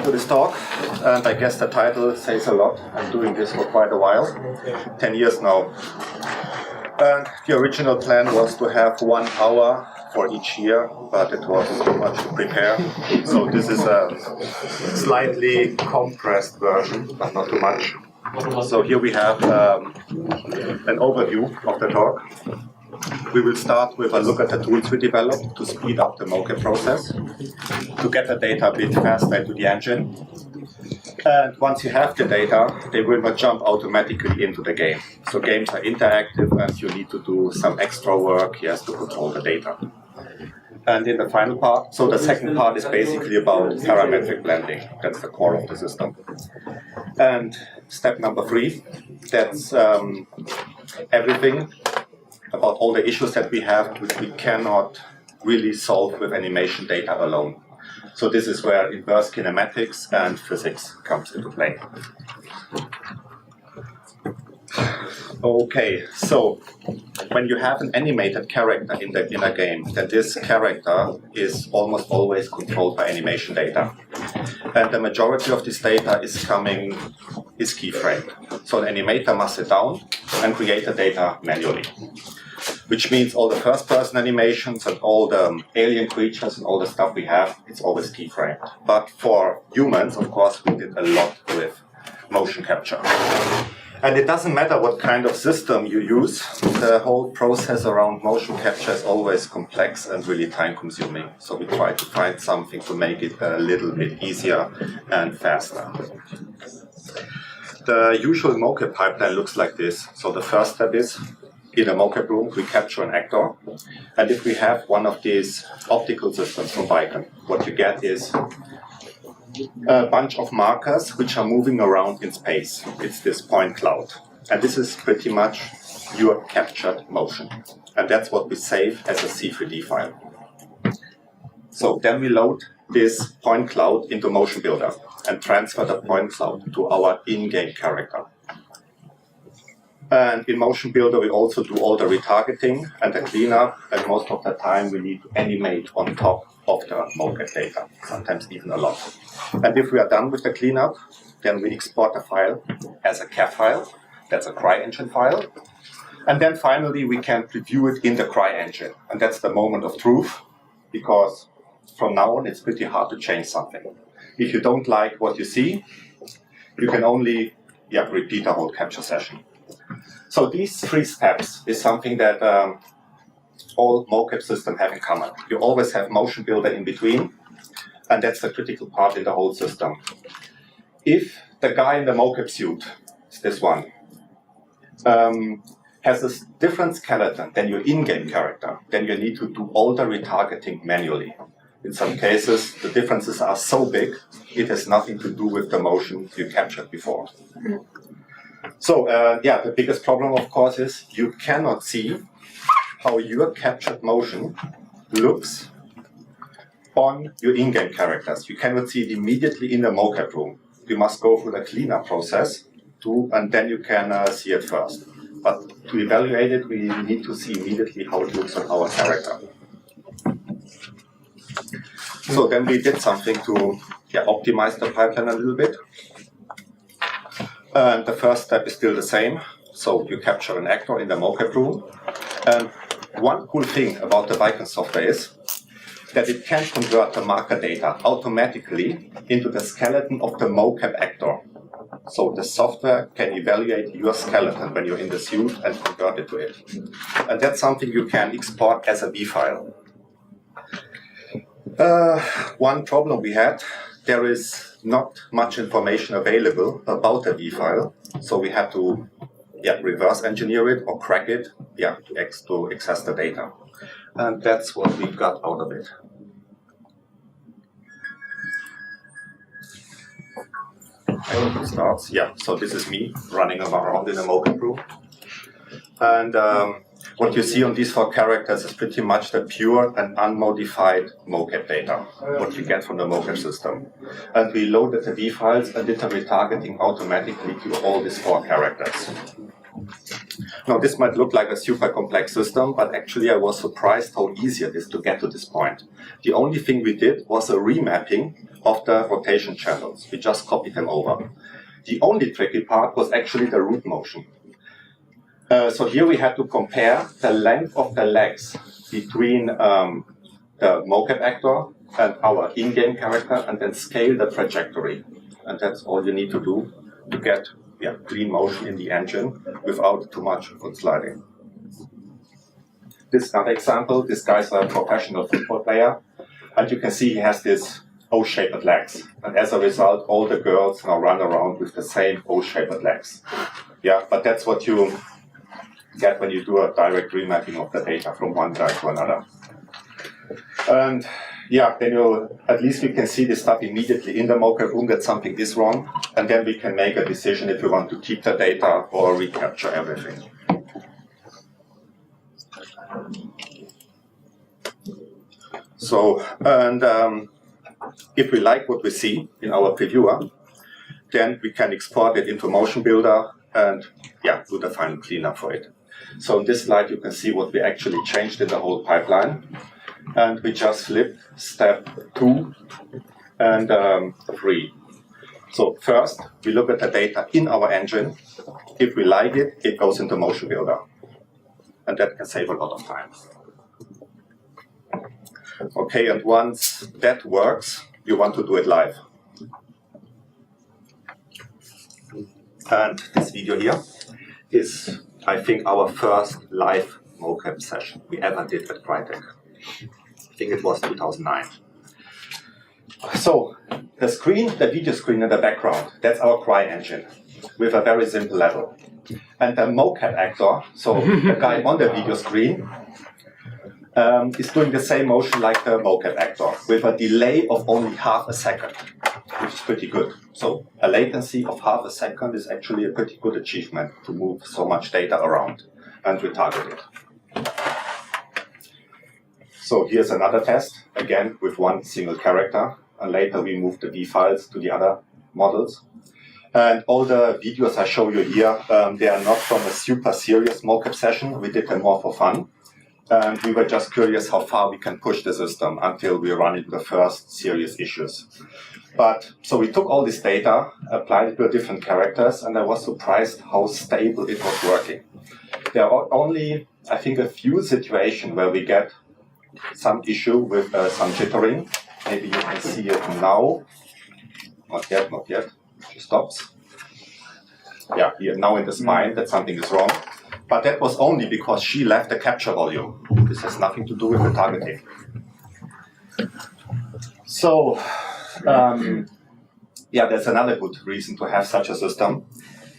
to this talk, and I guess the title says a lot. I'm doing this for quite a while, 10 years now. And the original plan was to have 1 hour for each year, but it was too much to prepare. So this is a slightly compressed version, but not too much. So here we have an overview of the talk. We will start with a look at the tools we developed to speed up the mocap process, to get the data a bit faster into the engine. And once you have the data, they will not jump automatically into the game. So games are interactive and you need to do some extra work to control the data. And in the final part, so the second part is basically about parametric blending. That's the core of the system. And step number 3, that's everything about all the issues that we have, which we cannot really solve with animation data alone. So this is where inverse kinematics and physics comes into play. Okay, so when you have an animated character in a game, then this character is almost always controlled by animation data. And the majority of this data is keyframed. So the animator must sit down and create the data manually. Which means all the first-person animations and all the alien creatures and all the stuff we have, it's always keyframed. But for humans, of course, we did a lot with motion capture. And it doesn't matter what kind of system you use, the whole process around motion capture is always complex and really time-consuming. So we try to find something to make it a little bit easier and faster. The usual mocap pipeline looks like this. So the first step is, in a mocap room, we capture an actor. And if we have one of these optical systems from Vicon, what you get is a bunch of markers which are moving around in space. It's this point cloud. And this is pretty much your captured motion. And that's what we save as a C3D file. So then we load this point cloud into Motion Builder and transfer the point cloud to our in-game character. And in Motion Builder, we also do all the retargeting and the cleanup, and most of the time we need to animate on top of the mocap data, sometimes even a lot. And if we are done with the cleanup, then we export the file as a CAF file, that's a CRYENGINE file, and then finally we can preview it in the CRYENGINE. And that's the moment of truth, because from now on it's pretty hard to change something. If you don't like what you see, you can only repeat the whole capture session. So these 3 steps is something that all mocap systems have in common. You always have Motion Builder in between, and that's the critical part in the whole system. If the guy in the mocap suit, it's this one, has a different skeleton than your in-game character, then you need to do all the retargeting manually. In some cases, the differences are so big, it has nothing to do with the motion you captured before. So, the biggest problem, of course, is you cannot see how your captured motion looks on your in-game characters. You cannot see it immediately in the mocap room. You must go through the cleanup process, and then you can see it first. But to evaluate it, we need to see immediately how it looks on our character. So then we did something to optimize the pipeline a little bit. And the first step is still the same. So you capture an actor in the mocap room. And one cool thing about the Vicon software is that it can convert the marker data automatically into the skeleton of the mocap actor. So the software can evaluate your skeleton when you're in the suit and convert it to it. And that's something you can export as a B file. One problem we had, there is not much information available about the V file, so we had to reverse engineer it or crack it to access the data. And that's what we got out of it. And it starts, so this is me running around in a mocap room. And what you see on these 4 characters is pretty much the pure and unmodified mocap data, what you get from the mocap system. And we loaded the V files and did the retargeting automatically to all these 4 characters. Now, this might look like a super complex system, but actually I was surprised how easy it is to get to this point. The only thing we did was a remapping of the rotation channels. We just copied them over. The only tricky part was actually the root motion. So here we had to compare the length of the legs between the mocap actor and our in-game character, and then scale the trajectory. And that's all you need to do to get clean motion in the engine without too much foot sliding. This is another example. This guy's a professional football player, and you can see he has this O-shaped legs. And as a result, all the girls now run around with the same O-shaped legs. Yeah, but that's what you get when you do a direct remapping of the data from one guy to another. And yeah, then at least we can see this stuff immediately in the mocap room that something is wrong, and then we can make a decision if we want to keep the data or recapture everything. So, and if we like what we see in our previewer, then we can export it into Motion Builder and do the final cleanup for it. So in this slide, you can see what we actually changed in the whole pipeline. And we just flipped step 2 and 3. So first, we look at the data in our engine. If we like it, it goes into Motion Builder. And that can save a lot of time. Okay, and once that works, you want to do it live. And this video here is, I think, our first live mocap session we ever did at Crytek. I think it was 2009. So the screen, the video screen in the background, that's our CRYENGINE with a very simple level. And the mocap actor, so the guy on the video screen, is doing the same motion like the mocap actor with a delay of only half a second, which is pretty good. So a latency of half a second is actually a pretty good achievement to move so much data around and retarget it. So here's another test, again with one single character, and later we move the B files to the other models. And all the videos I show you here, they are not from a super serious mocap session. We did them more for fun. And we were just curious how far we can push the system until we run into the first serious issues. But so we took all this data, applied it to different characters, and I was surprised how stable it was working. There are only, I think, a few situations where we get some issue with some jittering. Maybe you can see it now. Not yet, not yet. She stops. Yeah, here now in the spine that something is wrong. But that was only because she left the capture volume. This has nothing to do with the targeting. So, there's another good reason to have such a system.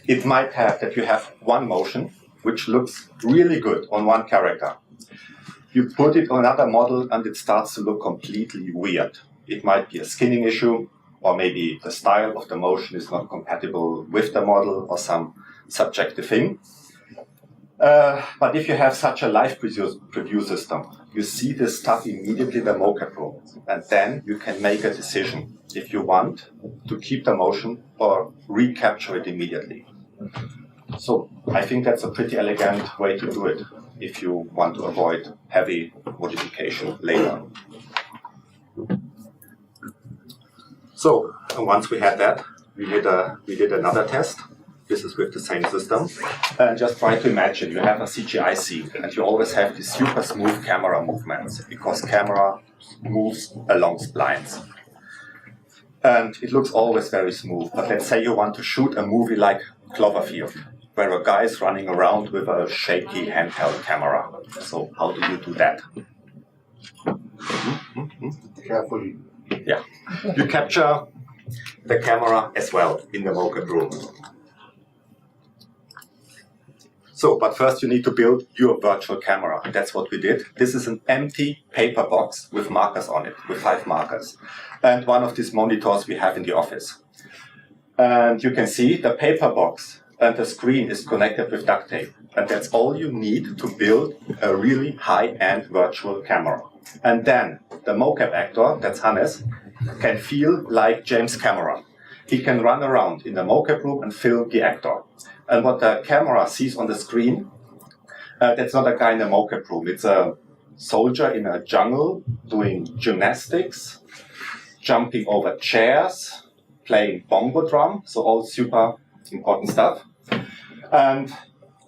It might have that you have one motion which looks really good on one character. You put it on another model and it starts to look completely weird. It might be a skinning issue, or maybe the style of the motion is not compatible with the model, or some subjective thing. But if you have such a live preview system, you see this stuff immediately in the mocap room, and then you can make a decision if you want to keep the motion or recapture it immediately. So I think that's a pretty elegant way to do it if you want to avoid heavy modification later. So once we had that, we did another test. This is with the same system. And just try to imagine you have a CGI scene and you always have these super smooth camera movements because camera moves along splines. And it looks always very smooth. But let's say you want to shoot a movie like Cloverfield, where a guy is running around with a shaky handheld camera. So how do you do that? Carefully. Yeah. You capture the camera as well in the mocap room. So, but first you need to build your virtual camera. And that's what we did. This is an empty paper box with markers on it, with 5 markers. And one of these monitors we have in the office. And you can see the paper box and the screen is connected with duct tape. And that's all you need to build a really high-end virtual camera. And then the mocap actor, that's Hannes, can feel like James Cameron. He can run around in the mocap room and film the actor. And what the camera sees on the screen That's not a guy in a mocap room. It's a soldier in a jungle doing gymnastics, jumping over chairs, playing bongo drum, so all super important stuff. And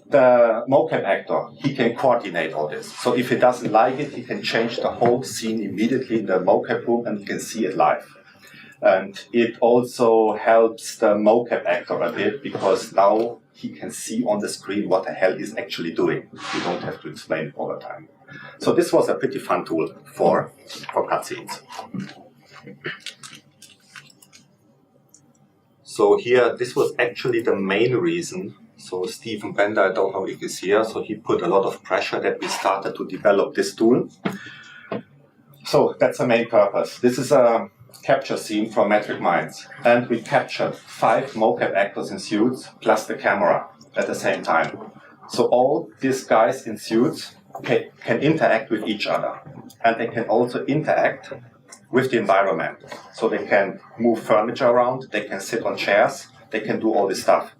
the mocap actor, he can coordinate all this. So if he doesn't like it, he can change the whole scene immediately in the mocap room and he can see it live. And it also helps the mocap actor a bit because now he can see on the screen what the hell he's actually doing. You don't have to explain it all the time. So this was a pretty fun tool for cutscenes. So here, this was actually the main reason. So Stephen Bender, I don't know if he's here, so he put a lot of pressure that we started to develop this tool. So that's the main purpose. This is a capture scene from Metric Minds, and we captured 5 mocap actors in suits plus the camera at the same time. So all these guys in suits can interact with each other, and they can also interact with the environment. So they can move furniture around, they can sit on chairs, they can do all this stuff.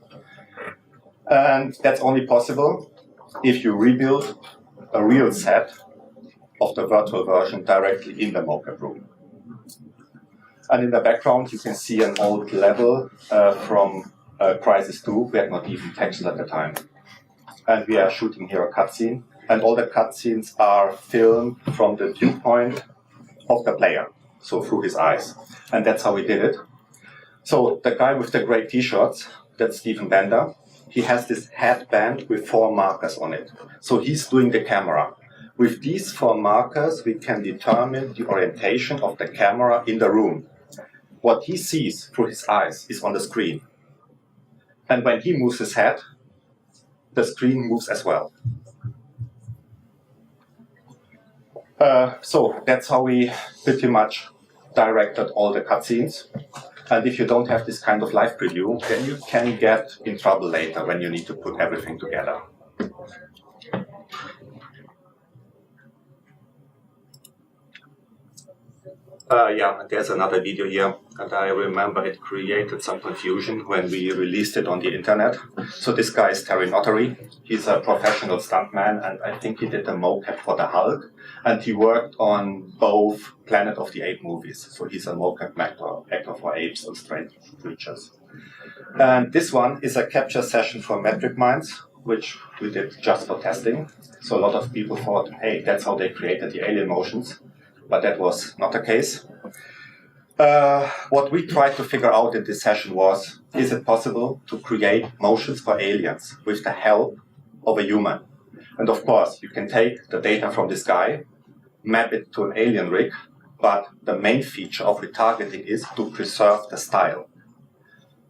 And that's only possible if you rebuild a real set of the virtual version directly in the mocap room. And in the background, you can see an old level from Crysis 2. We had not even textures at the time. And we are shooting here a cutscene. And all the cutscenes are filmed from the viewpoint of the player, so through his eyes. And that's how we did it. So the guy with the gray t-shirts, that's Stephen Bender, he has this headband with 4 markers on it. So he's doing the camera. With these 4 markers, we can determine the orientation of the camera in the room. What he sees through his eyes is on the screen. And when he moves his head, the screen moves as well. So that's how we pretty much directed all the cutscenes. And if you don't have this kind of live preview, then you can get in trouble later when you need to put everything together. Yeah, there's another video here, and I remember it created some confusion when we released it on the internet. So this guy is Terry Notary. He's a professional stuntman, and I think he did the mocap for the Hulk, and he worked on both Planet of the Apes movies. So he's a mocap actor for apes and strange creatures. And this one is a capture session for Metric Minds, which we did just for testing. So a lot of people thought, hey, that's how they created the alien motions. But that was not the case. What we tried to figure out in this session was, is it possible to create motions for aliens with the help of a human? And of course, you can take the data from this guy, map it to an alien rig, but the main feature of retargeting is to preserve the style.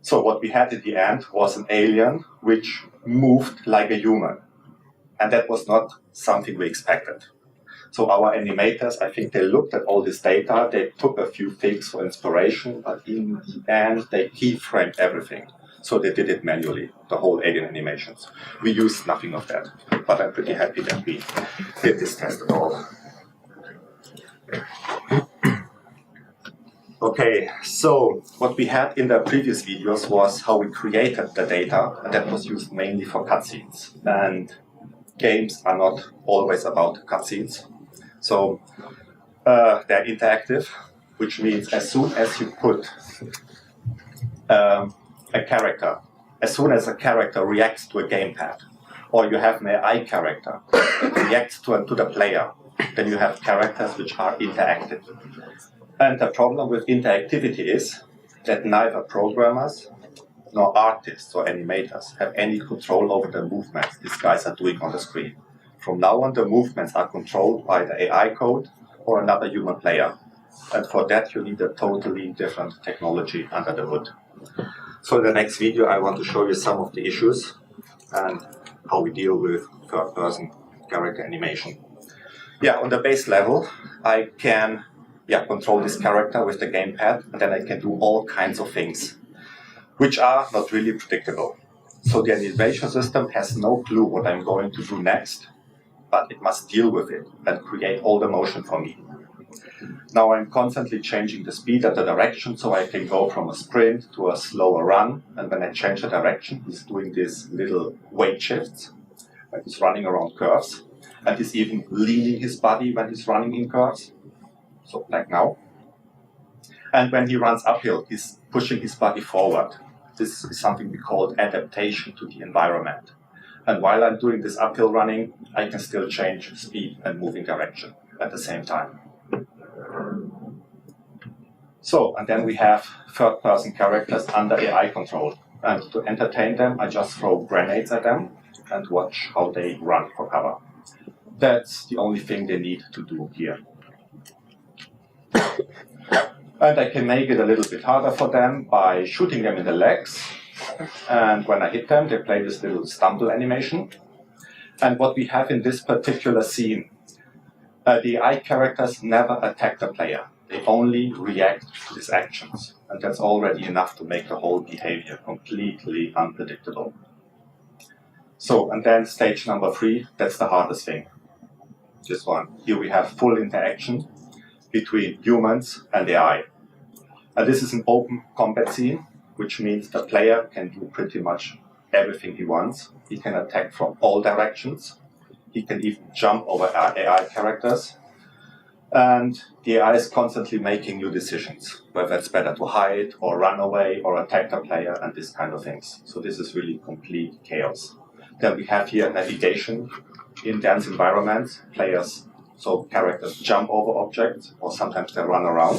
So what we had in the end was an alien which moved like a human. And that was not something we expected. So our animators, I think they looked at all this data, they took a few things for inspiration, but in the end they keyframed everything. So they did it manually, the whole alien animations. We used nothing of that, but I'm pretty happy that we did this test at all. Okay, so what we had in the previous videos was how we created the data, and that was used mainly for cutscenes. And games are not always about cutscenes. So they're interactive, which means as soon as you put a character, as soon as a character reacts to a gamepad, or you have an AI character that reacts to the player, then you have characters which are interactive. And the problem with interactivity is that neither programmers nor artists or animators have any control over the movements these guys are doing on the screen. From now on, the movements are controlled by the AI code or another human player. And for that, you need a totally different technology under the hood. So in the next video, I want to show you some of the issues and how we deal with third-person character animation. Yeah, on the base level, I can control this character with the gamepad, and then I can do all kinds of things, which are not really predictable. So the animation system has no clue what I'm going to do next, but it must deal with it and create all the motion for me. Now I'm constantly changing the speed and the direction, so I can go from a sprint to a slower run, and when I change the direction, it's doing these little weight shifts. when he's running around curves, and he's even leaning his body when he's running in curves, so like now. And when he runs uphill, he's pushing his body forward. This is something we call adaptation to the environment. And while I'm doing this uphill running, I can still change speed and moving direction at the same time. So, and then we have third-person characters under AI control. And to entertain them, I just throw grenades at them and watch how they run for cover. That's the only thing they need to do here. And I can make it a little bit harder for them by shooting them in the legs. And when I hit them, they play this little stumble animation. And what we have in this particular scene, the AI characters never attack the player. They only react to his actions. And that's already enough to make the whole behavior completely unpredictable. So, and then stage number 3, that's the hardest thing. This one. Here we have full interaction between humans and AI. And this is an open combat scene, which means the player can do pretty much everything he wants. He can attack from all directions. He can even jump over AI characters. And the AI is constantly making new decisions, whether it's better to hide or run away or attack the player and these kind of things. So this is really complete chaos. Then we have here navigation in dense environments. Players, so characters jump over objects, or sometimes they run around.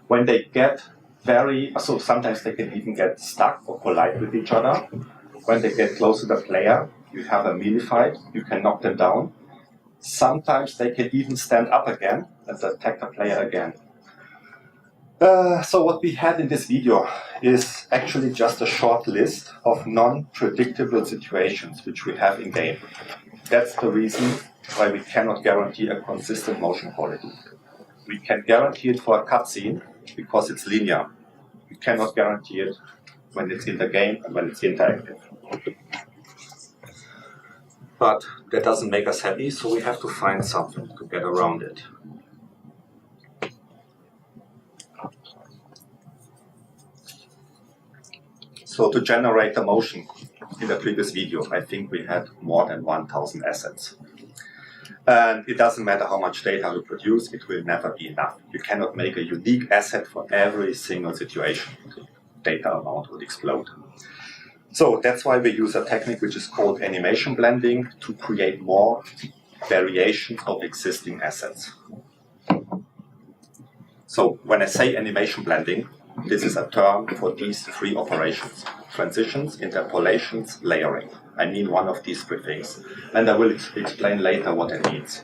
When they get so sometimes they can even get stuck or collide with each other. When they get close to the player, you have a melee fight, you can knock them down. Sometimes they can even stand up again and attack the player again. So what we had in this video is actually just a short list of non-predictable situations which we have in game. That's the reason why we cannot guarantee a consistent motion quality. We can guarantee it for a cutscene because it's linear. We cannot guarantee it when it's in the game and when it's interactive. But that doesn't make us happy, so we have to find something to get around it. So to generate the motion in the previous video, I think we had more than 1,000 assets. And it doesn't matter how much data we produce, it will never be enough. You cannot make a unique asset for every single situation. The data amount would explode. So that's why we use a technique which is called animation blending to create more variations of existing assets. So when I say animation blending, this is a term for these 3 operations: transitions, interpolations, layering. I mean one of these 3 things, and I will explain later what it means.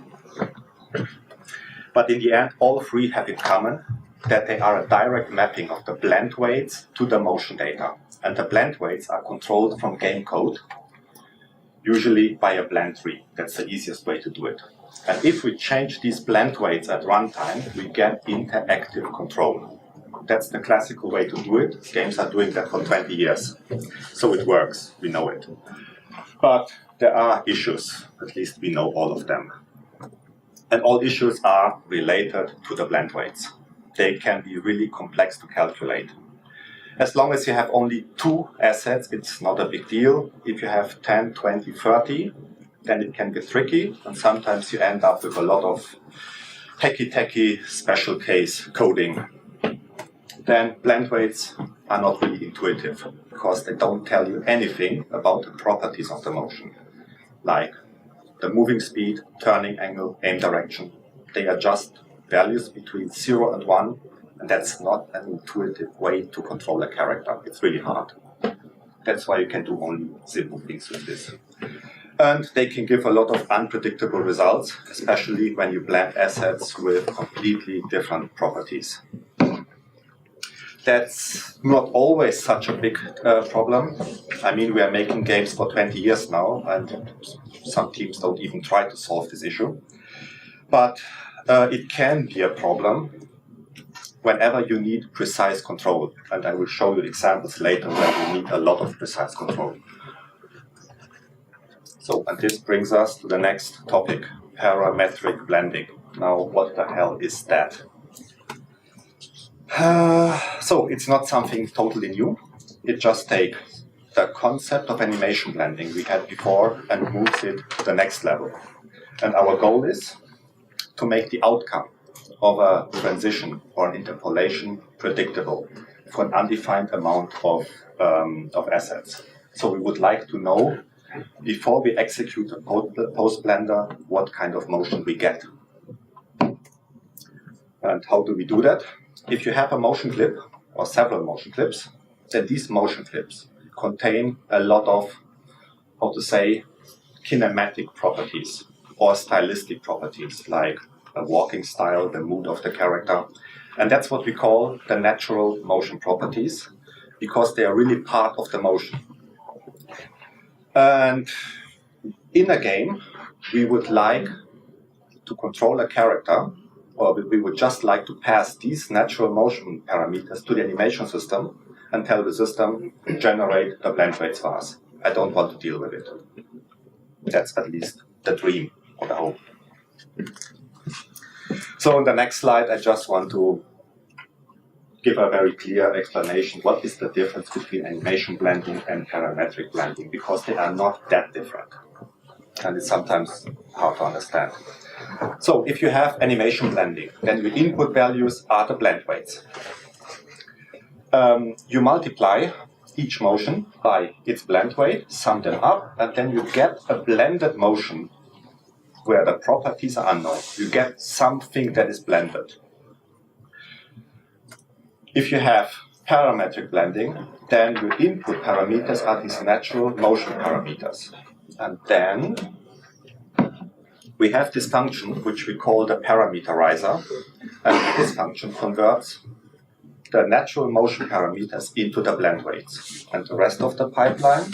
But in the end, all 3 have in common that they are a direct mapping of the blend weights to the motion data. And the blend weights are controlled from game code, usually by a blend tree. That's the easiest way to do it. And if we change these blend weights at runtime, we get interactive control. That's the classical way to do it. Games are doing that for 20 years. So it works, we know it. But there are issues, at least we know all of them. And all issues are related to the blend weights. They can be really complex to calculate. As long as you have only 2 assets, it's not a big deal. If you have 10, 20, 30, then it can get tricky, and sometimes you end up with a lot of hacky-tacky special case coding. Then blend weights are not really intuitive, because they don't tell you anything about the properties of the motion, like the moving speed, turning angle, aim direction. They are just values between 0 and 1, and that's not an intuitive way to control a character. It's really hard. That's why you can do only simple things with this. And they can give a lot of unpredictable results, especially when you blend assets with completely different properties. That's not always such a big problem. I mean, we are making games for 20 years now, and some teams don't even try to solve this issue. But it can be a problem whenever you need precise control. And I will show you examples later where you need a lot of precise control. So, and this brings us to the next topic, parametric blending. Now, what the hell is that? So, it's not something totally new. It just takes the concept of animation blending we had before and moves it to the next level. And our goal is to make the outcome of a transition or an interpolation predictable for an undefined amount of assets. So we would like to know, before we execute a post-blender, what kind of motion we get. And how do we do that? If you have a motion clip, or several motion clips, then these motion clips contain a lot of, how to say, kinematic properties or stylistic properties, like a walking style, the mood of the character. And that's what we call the natural motion properties, because they are really part of the motion. And in a game, we would like to control a character, or we would just like to pass these natural motion parameters to the animation system and tell the system, generate the blend rates for us. I don't want to deal with it. That's at least the dream or the hope. So in the next slide, I just want to give a very clear explanation. What is the difference between animation blending and parametric blending? Because they are not that different. And it's sometimes hard to understand. So if you have animation blending, then your input values are the blend weights. You multiply each motion by its blend weight, sum them up, and then you get a blended motion where the properties are unknown. You get something that is blended. If you have parametric blending, then your input parameters are these natural motion parameters. And then we have this function which we call the parameterizer, and this function converts the natural motion parameters into the blend weights. And the rest of the pipeline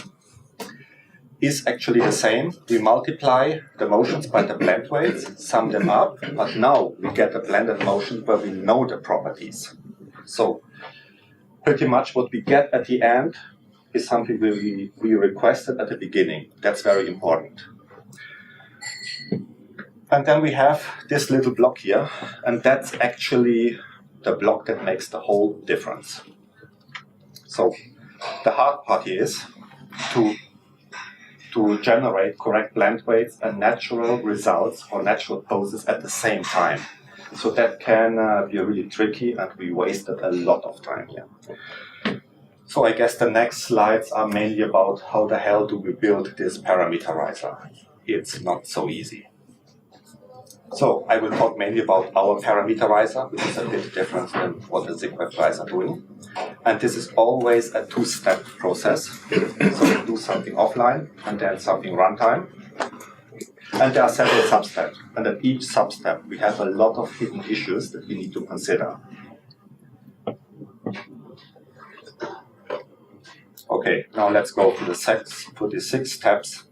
is actually the same. We multiply the motions by the blend weights, sum them up, but now we get a blended motion where we know the properties. So pretty much what we get at the end is something we requested at the beginning. That's very important. And then we have this little block here, and that's actually the block that makes the whole difference. So the hard part here is to generate correct blend weights and natural results or natural poses at the same time. So that can be really tricky, and we wasted a lot of time here. So I guess the next slides are mainly about how the hell do we build this parameterizer. It's not so easy. So I will talk mainly about our parameterizer, which is a bit different than what the ZigWeb guys are doing. And this is always a two-step process. So we do something offline and then something runtime. And there are several sub-steps. And at each sub-step, we have a lot of hidden issues that we need to consider. Okay, now let's go to the six steps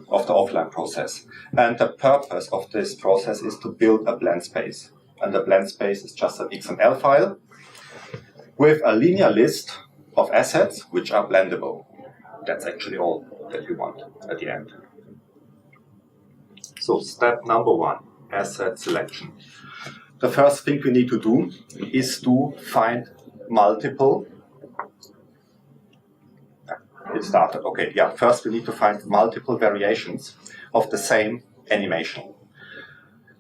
of the offline process. And the purpose of this process is to build a blend space. And the blend space is just an XML file with a linear list of assets which are blendable. That's actually all that we want at the end. So step number one, asset selection. The first thing we need to do is to find multiple. It started, okay, yeah. First we need to find multiple variations of the same animation.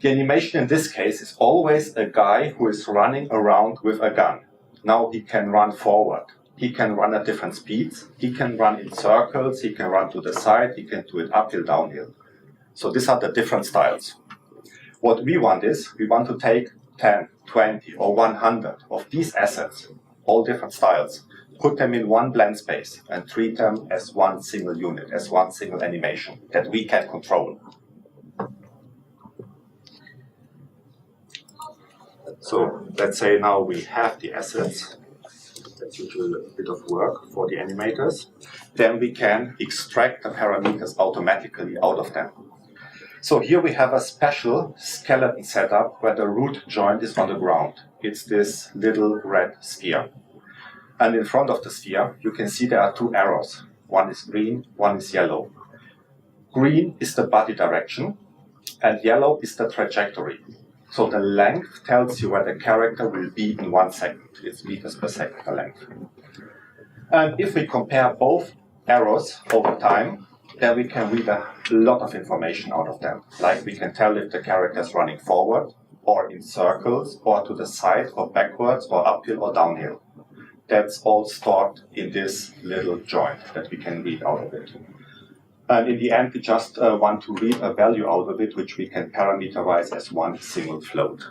The animation in this case is always a guy who is running around with a gun. Now he can run forward. He can run at different speeds. He can run in circles. He can run to the side. He can do it uphill, downhill. So these are the different styles. What we want is, we want to take 10, 20, or 100 of these assets, all different styles, put them in one blend space and treat them as one single unit, as one single animation that we can control. So let's say now we have the assets. That's usually a bit of work for the animators. Then we can extract the parameters automatically out of them. So here we have a special skeleton setup where the root joint is on the ground. It's this little red sphere. And in front of the sphere, you can see there are two arrows. One is green, one is yellow. Green is the body direction, and yellow is the trajectory. So the length tells you where the character will be in 1 second. It's meters per second, the length. And if we compare both arrows over time, then we can read a lot of information out of them. Like we can tell if the character is running forward, or in circles, or to the side, or backwards, or uphill, or downhill. That's all stored in this little joint that we can read out of it. And in the end, we just want to read a value out of it, which we can parameterize as one single float.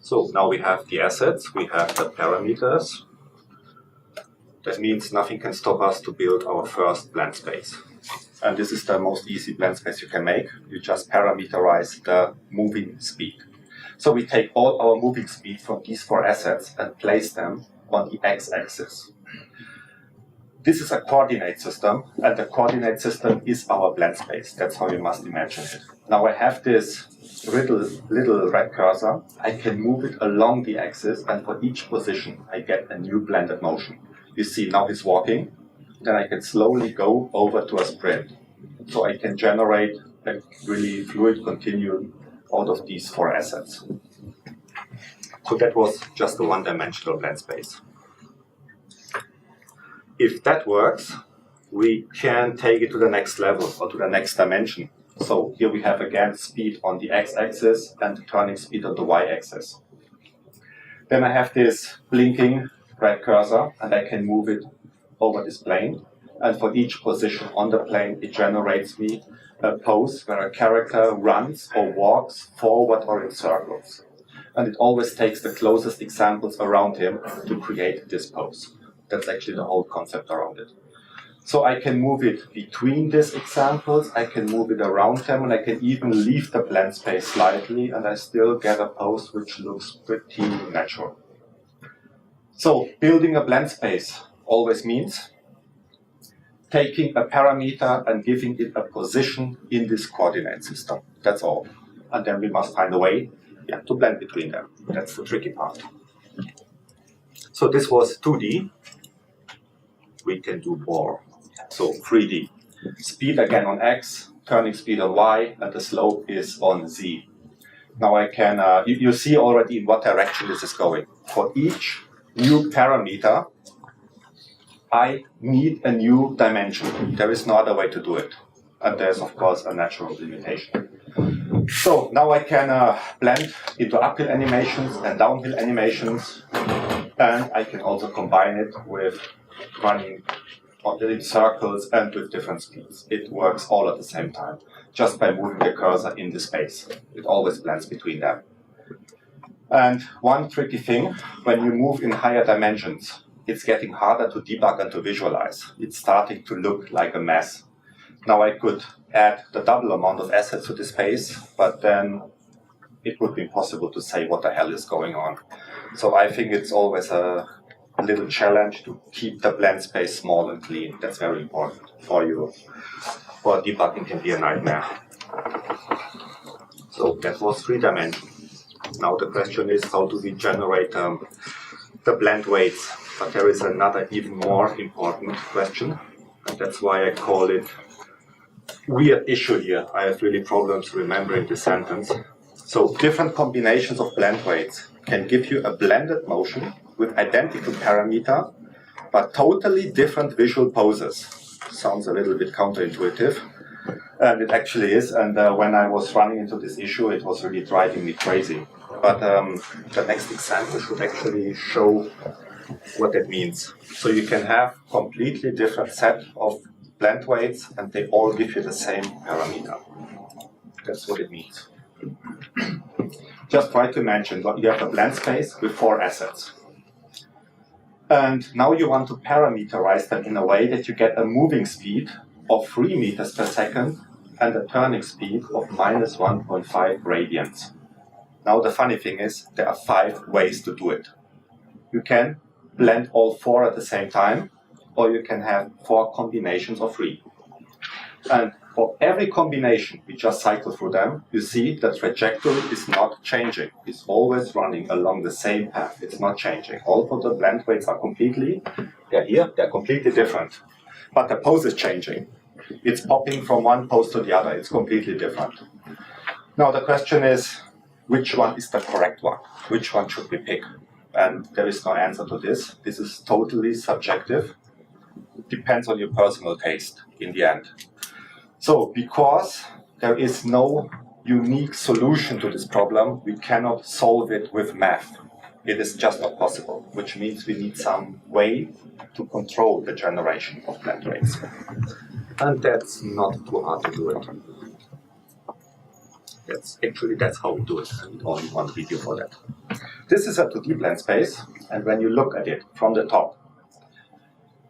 So now we have the assets, we have the parameters. That means nothing can stop us to build our first blend space. And this is the most easy blend space you can make. You just parameterize the moving speed. So we take all our moving speed from these 4 assets and place them on the x-axis. This is a coordinate system, and the coordinate system is our blend space. That's how you must imagine it. Now I have this little red cursor. I can move it along the axis, and for each position I get a new blended motion. You see now he's walking, then I can slowly go over to a sprint. So I can generate a really fluid continuum out of these 4 assets. So that was just a one-dimensional blend space. If that works, we can take it to the next level or to the next dimension. So here we have again speed on the x-axis and the turning speed on the y-axis. Then I have this blinking red cursor and I can move it over this plane. And for each position on the plane, it generates me a pose where a character runs or walks forward or in circles. And it always takes the closest examples around him to create this pose. That's actually the whole concept around it. So I can move it between these examples, I can move it around them, and I can even leave the blend space slightly, and I still get a pose which looks pretty natural. So building a blend space always means taking a parameter and giving it a position in this coordinate system. That's all. And then we must find a way to blend between them. That's the tricky part. So this was 2D. We can do more. So 3D. Speed again on X, turning speed on Y, and the slope is on Z. Now I can, you see already in what direction this is going. For each new parameter, I need a new dimension. There is no other way to do it. And there's of course a natural limitation. So now I can blend into uphill animations and downhill animations. And I can also combine it with running in circles and with different speeds. It works all at the same time, just by moving the cursor in the space. It always blends between them. And one tricky thing, when you move in higher dimensions, it's getting harder to debug and to visualize. It's starting to look like a mess. Now I could add the double amount of assets to the space, but then it would be impossible to say what the hell is going on. So I think it's always a little challenge to keep the blend space small and clean. That's very important for you. For debugging can be a nightmare. So that was 3 dimensions. Now the question is, how do we generate the blend weights? But there is another even more important question, and that's why I call it weird issue here. I have really problems remembering the sentence. So different combinations of blend weights can give you a blended motion with identical parameter, but totally different visual poses. Sounds a little bit counterintuitive, and it actually is. And when I was running into this issue, it was really driving me crazy. But the next example should actually show what that means. So you can have completely different set of blend weights, and they all give you the same parameter. That's what it means. Just try to imagine you have a blend space with 4 assets. And now you want to parameterize them in a way that you get a moving speed of 3 meters per second and a turning speed of minus 1.5 radians. Now the funny thing is, there are 5 ways to do it. You can blend all 4 at the same time, or you can have 4 combinations of 3. And for every combination, we just cycle through them, you see the trajectory is not changing. It's always running along the same path. It's not changing. All of the blend weights are they're completely different. But the pose is changing. It's popping from one pose to the other. It's completely different. Now the question is, which one is the correct one? Which one should we pick? And there is no answer to this. This is totally subjective. Depends on your personal taste in the end. So, because there is no unique solution to this problem, we cannot solve it with math. It is just not possible, which means we need some way to control the generation of blend rates. And that's not too hard to do it. That's how we do it. I need only one video for that. This is a 2D blend space, and when you look at it from the top,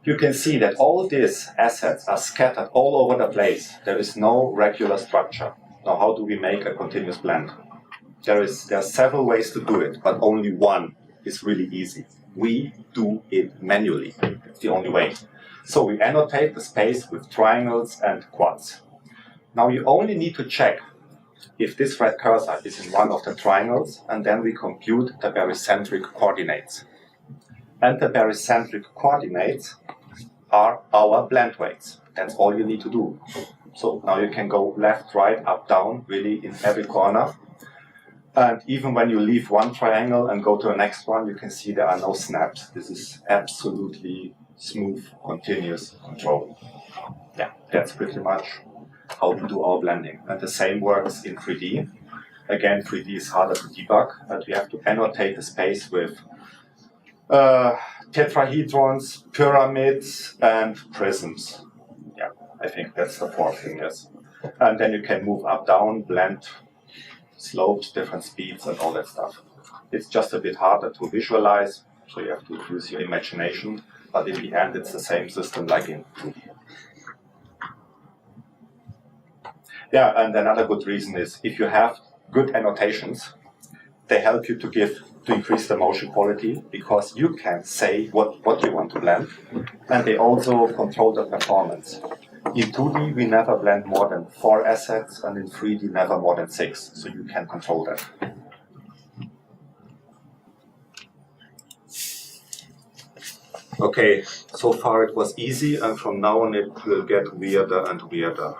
you can see that all these assets are scattered all over the place. There is no regular structure. Now, how do we make a continuous blend? There are several ways to do it, but only one is really easy. We do it manually. It's the only way. So we annotate the space with triangles and quads. Now you only need to check if this red cursor is in one of the triangles, and then we compute the barycentric coordinates. And the barycentric coordinates are our blend weights. That's all you need to do. So now you can go left, right, up, down, really in every corner. And even when you leave one triangle and go to the next one, you can see there are no snaps. This is absolutely smooth, continuous control. Yeah, that's pretty much how we do our blending. And the same works in 3D. Again, 3D is harder to debug, but we have to annotate the space with tetrahedrons, pyramids, and prisms. Yeah, I think that's the four fingers. And then you can move up, down, blend slopes, different speeds, and all that stuff. It's just a bit harder to visualize, so you have to use your imagination, but in the end it's the same system like in 2D. Yeah, and another good reason is if you have good annotations, they help you to increase the motion quality, because you can say what you want to blend, and they also control the performance. In 2D, we never blend more than 4 assets, and in 3D, never more than 6, so you can control that. Okay, so far it was easy, and from now on it will get weirder and weirder.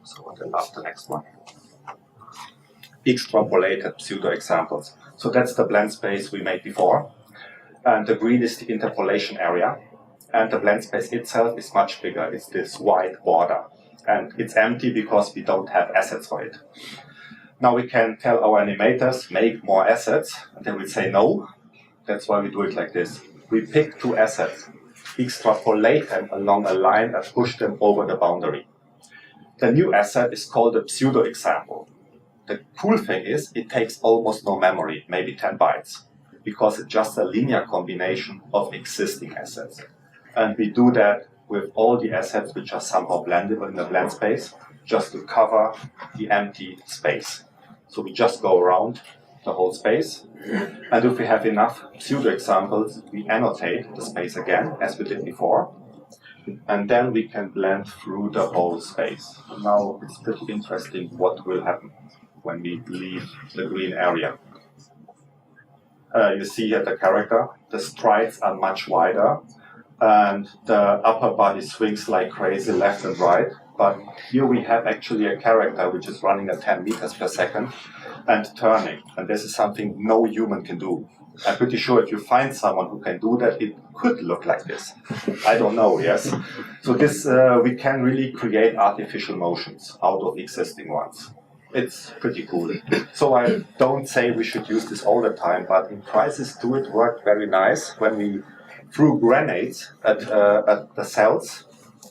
So I love the next one. Extrapolated pseudo examples. So that's the blend space we made before, and the green is the interpolation area. And the blend space itself is much bigger. It's this white border. And it's empty because we don't have assets for it. Now we can tell our animators, make more assets, and they will say no. That's why we do it like this. We pick 2 assets, extrapolate them along a line and push them over the boundary. The new asset is called a pseudo example. The cool thing is it takes almost no memory, maybe 10 bytes, because it's just a linear combination of existing assets. And we do that with all the assets which are somehow blendable in the blend space, just to cover the empty space. So we just go around the whole space. And if we have enough pseudo examples, we annotate the space again, as we did before. And then we can blend through the whole space. Now it's pretty interesting what will happen when we leave the green area. You see here the character. The strides are much wider, and the upper body swings like crazy left and right. But here we have actually a character which is running at 10 meters per second and turning. And this is something no human can do. I'm pretty sure if you find someone who can do that, it could look like this. I don't know, yes? So this, we can really create artificial motions out of existing ones. It's pretty cool. So I don't say we should use this all the time, but in Crisis 2 it worked very nice when we threw grenades at the cells,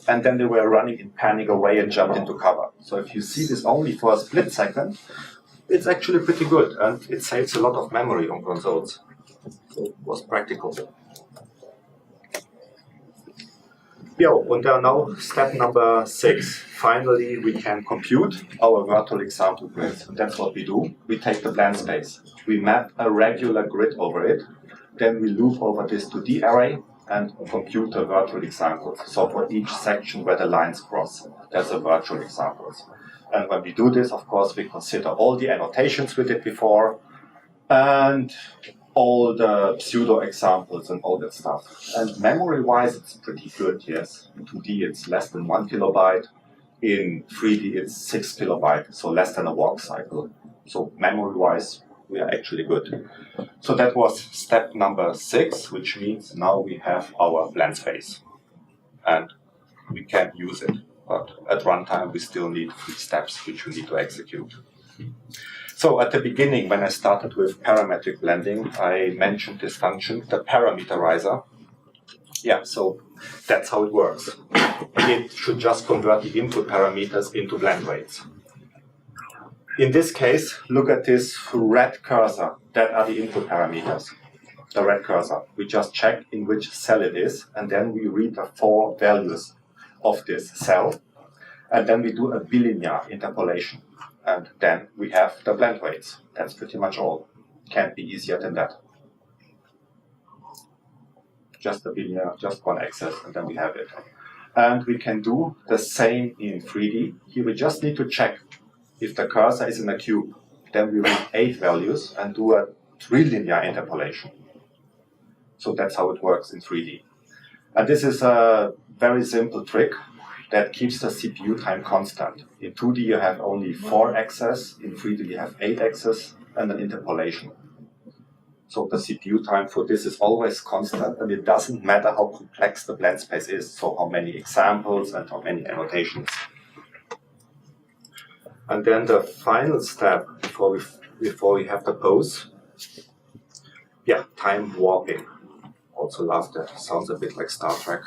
and then they were running in panic away and jumped into cover. So if you see this only for a split second, it's actually pretty good, and it saves a lot of memory on consoles. So it was practical. And now step number 6. Finally, we can compute our virtual example grids. And that's what we do. We take the blend space. We map a regular grid over it. Then we loop over this 2D array and compute the virtual examples. So for each section where the lines cross, there's a virtual examples. And when we do this, of course, we consider all the annotations we did before and all the pseudo examples and all that stuff. And memory-wise, it's pretty good, yes. In 2D, it's less than 1 kilobyte. In 3D, it's 6 kilobytes, so less than a walk cycle. So memory-wise, we are actually good. So that was step number 6, which means now we have our Blendspace and we can use it. But at runtime, we still need 3 steps which we need to execute. So at the beginning, when I started with parametric blending, I mentioned this function, the parameterizer. Yeah, so that's how it works. It should just convert the input parameters into blend rates. In this case, look at this red cursor. That are the input parameters. The red cursor. We just check in which cell it is, and then we read the 4 values of this cell, and then we do a bilinear interpolation. And then we have the blend rates. That's pretty much all. Can't be easier than that. Just a bilinear, just one axis, and then we have it. And we can do the same in 3D. Here we just need to check if the cursor is in a cube. Then we read 8 values and do a trilinear interpolation. So that's how it works in 3D. And this is a very simple trick that keeps the CPU time constant. In 2D you have only 4 axes, in 3D you have 8 axes and an interpolation. So the CPU time for this is always constant, and it doesn't matter how complex the blend space is, so how many examples and how many annotations. And then the final step before we have the pose, yeah, time warping. Also love that, sounds a bit like Star Trek.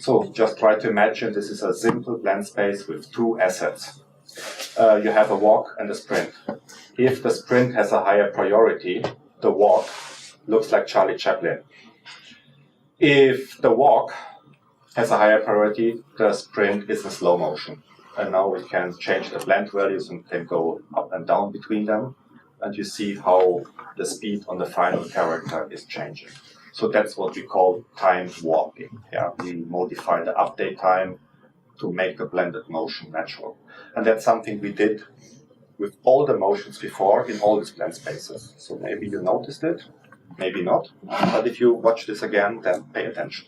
So just try to imagine this is a simple blend space with 2 assets. You have a walk and a sprint. If the sprint has a higher priority, the walk looks like Charlie Chaplin. If the walk has a higher priority, the sprint is in slow motion. And now we can change the blend values and can go up and down between them. And you see how the speed on the final character is changing. So that's what we call time warping. Yeah, we modify the update time to make the blended motion natural. And that's something we did with all the motions before in all these blend spaces. So maybe you noticed it, maybe not. But if you watch this again, then pay attention.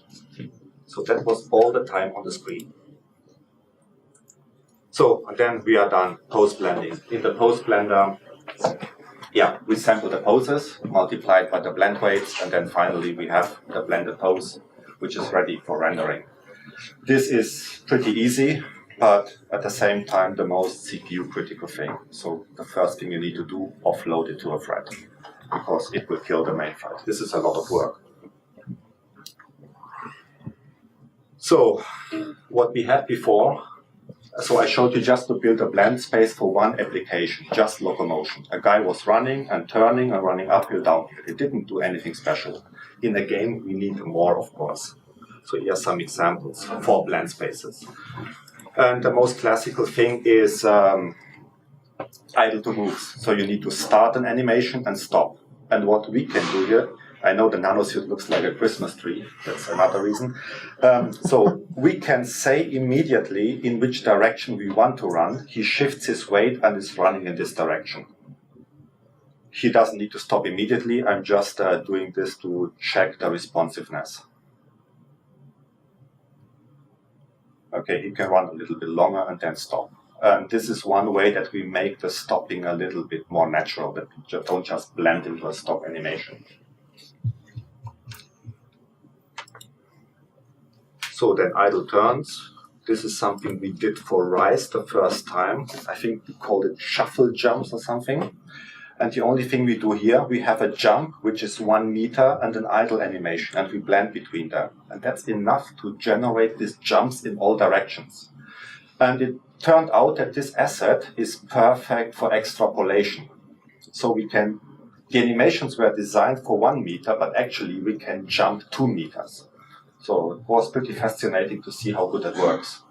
So that was all the time on the screen. So then we are done post-blending. In the post-blender, yeah, we sample the poses, multiplied by the blend weights, and then finally we have the blended pose, which is ready for rendering. This is pretty easy, but at the same time the most CPU critical thing. So the first thing you need to do, offload it to a thread, because it will kill the main thread. This is a lot of work. So what we had before, so I showed you just to build a blend space for one application, just locomotion. A guy was running and turning and running uphill, downhill. It didn't do anything special. In a game, we need more, of course. So here are some examples for blend spaces. And the most classical thing is idle to moves. So you need to start an animation and stop. And what we can do here, I know the nanosuit looks like a Christmas tree. That's another reason. So we can say immediately in which direction we want to run. He shifts his weight and is running in this direction. He doesn't need to stop immediately. I'm just doing this to check the responsiveness. Okay, he can run a little bit longer and then stop. This is one way that we make the stopping a little bit more natural, that we don't just blend into a stop animation. So then idle turns. This is something we did for Rise the first time. I think we called it shuffle jumps or something. And the only thing we do here, we have a jump, which is 1 meter, and an idle animation, and we blend between them. And that's enough to generate these jumps in all directions. And it turned out that this asset is perfect for extrapolation. So we can, the animations were designed for 1 meter, but actually we can jump 2 meters. So it was pretty fascinating to see how good it works.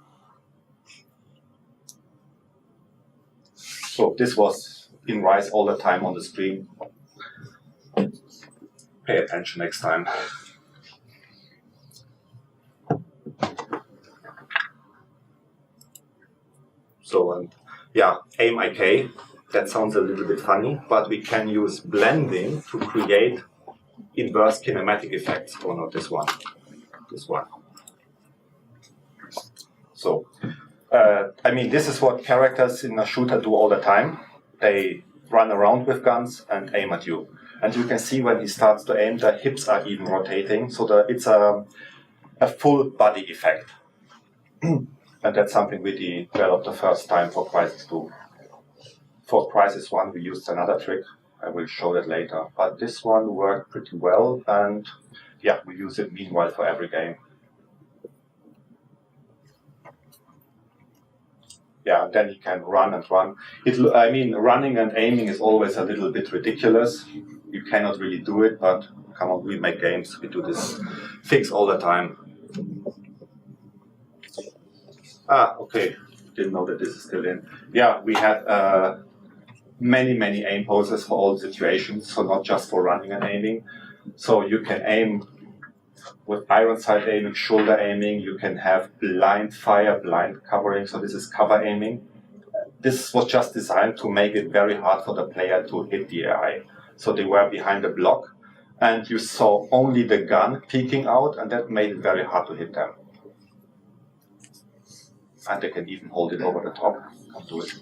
So this was in Rise all the time on the screen. Pay attention next time. So yeah, aim IK, that sounds a little bit funny, but we can use blending to create inverse kinematic effects. Oh no, this one. So, I mean, this is what characters in a shooter do all the time. They run around with guns and aim at you. And you can see when he starts to aim, the hips are even rotating, so it's a full body effect. And that's something we developed the first time for Crysis 2. For Crysis 1, we used another trick. I will show that later. But this one worked pretty well, and yeah, we use it meanwhile for every game. Yeah, then he can run and run. I mean, running and aiming is always a little bit ridiculous. You cannot really do it, but come on, we make games. We do this fix all the time. Ah, okay. Didn't know that this is still in. Yeah, we had many aim poses for all situations, so not just for running and aiming. So you can aim with iron sight aiming, shoulder aiming. You can have blind fire, blind covering. So this is cover aiming. This was just designed to make it very hard for the player to hit the AI. So they were behind a block, and you saw only the gun peeking out, and that made it very hard to hit them. And they can even hold it over the top. Can't do it.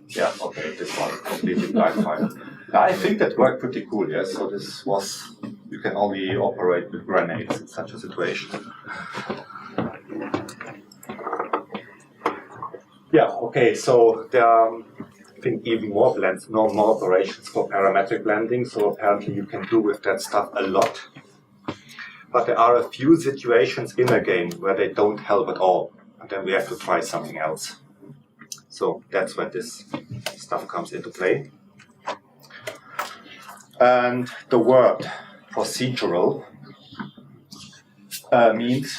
Yeah, okay, this one, completely blind fire. I think that worked pretty cool, yes. So this was, you can only operate with grenades in such a situation. Yeah, okay, so there are, I think, even more blends, more operations for parametric blending. So apparently you can do with that stuff a lot. But there are a few situations in a game where they don't help at all. And then we have to try something else. So that's where this stuff comes into play. And the word procedural means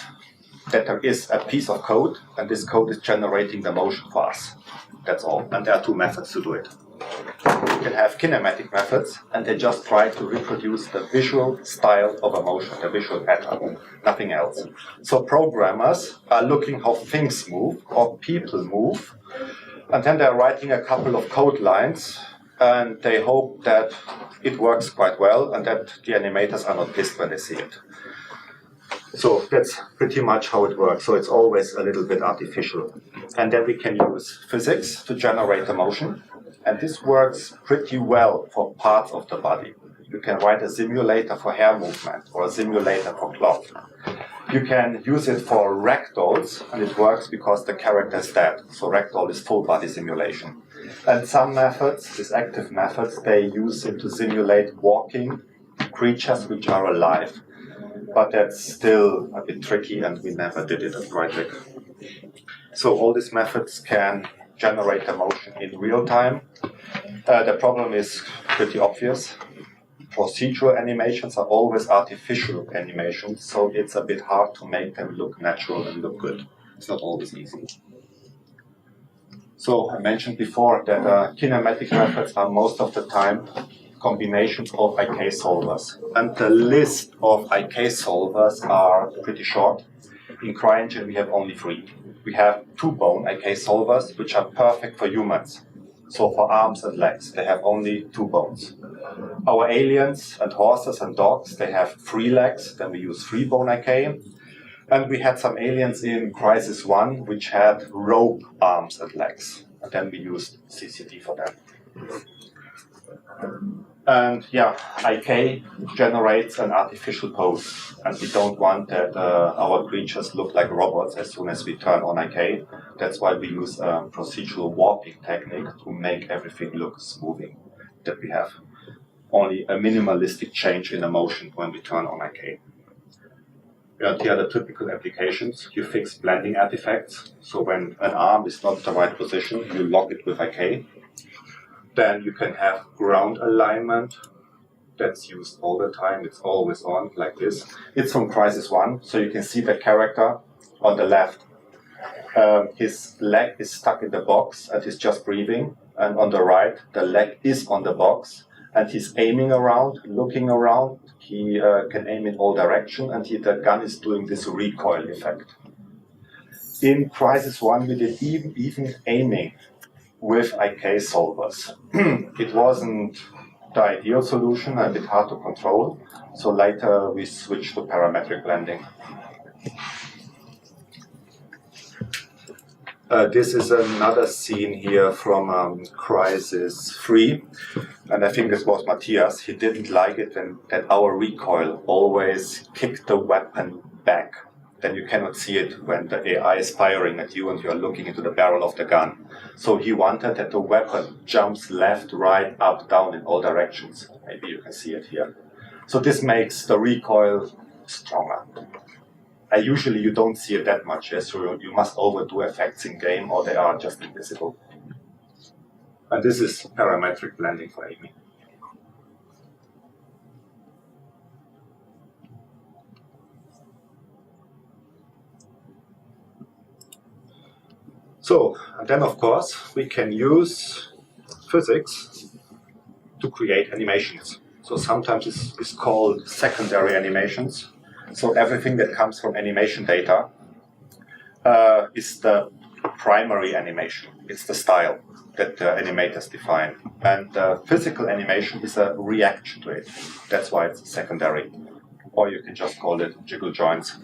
that there is a piece of code, and this code is generating the motion for us. That's all. And there are two methods to do it. You can have kinematic methods, and they just try to reproduce the visual style of a motion, the visual pattern, nothing else. So programmers are looking how things move, or people move, and then they're writing a couple of code lines, and they hope that it works quite well, and that the animators are not pissed when they see it. So that's pretty much how it works. So it's always a little bit artificial. And then we can use physics to generate the motion. And this works pretty well for parts of the body. You can write a simulator for hair movement or a simulator for cloth. You can use it for ragdolls, and it works because the character is dead. So ragdoll is full body simulation. And some methods, these active methods, they use it to simulate walking creatures which are alive. But that's still a bit tricky, and we never did it at Crytek. So all these methods can generate the motion in real time. The problem is pretty obvious. Procedural animations are always artificial animations, so it's a bit hard to make them look natural and look good. It's not always easy. So I mentioned before that kinematic methods are most of the time combinations of IK solvers. And the list of IK solvers are pretty short. In CRYENGINE we have only 3. We have 2-bone IK solvers, which are perfect for humans. So for arms and legs, they have only 2 bones. Our aliens and horses and dogs, they have 3 legs, then we use 3-bone IK. And we had some aliens in Crysis 1, which had rope arms and legs. And then we used CCD for them. And yeah, IK generates an artificial pose. And we don't want that our creatures look like robots as soon as we turn on IK. That's why we use a procedural warping technique to make everything look smoothing. That we have only a minimalistic change in the motion when we turn on IK. And here are the typical applications. You fix blending artifacts. So when an arm is not the right position, you lock it with IK. Then you can have ground alignment. That's used all the time. It's always on, like this. It's from Crysis 1, so you can see the character on the left. His leg is stuck in the box and he's just breathing. And on the right, the leg is on the box and he's aiming around, looking around. He can aim in all directions, and the gun is doing this recoil effect. In Crysis 1, we did even aiming with IK solvers. It wasn't the ideal solution, a bit hard to control, so later we switched to parametric blending. This is another scene here from Crysis 3, and I think this was Matthias. He didn't like it when that our recoil always kicked the weapon back. Then you cannot see it when the AI is firing at you and you are looking into the barrel of the gun. So he wanted that the weapon jumps left, right, up, down in all directions. Maybe you can see it here. So this makes the recoil stronger. Usually you don't see it that much, yes, so you must overdo effects in game or they are just invisible. And this is parametric blending for Amy. So, and then of course we can use physics to create animations. So sometimes it's called secondary animations. So everything that comes from animation data is the primary animation. It's the style that the animators define. And physical animation is a reaction to it. That's why it's secondary. Or you can just call it jiggle joints.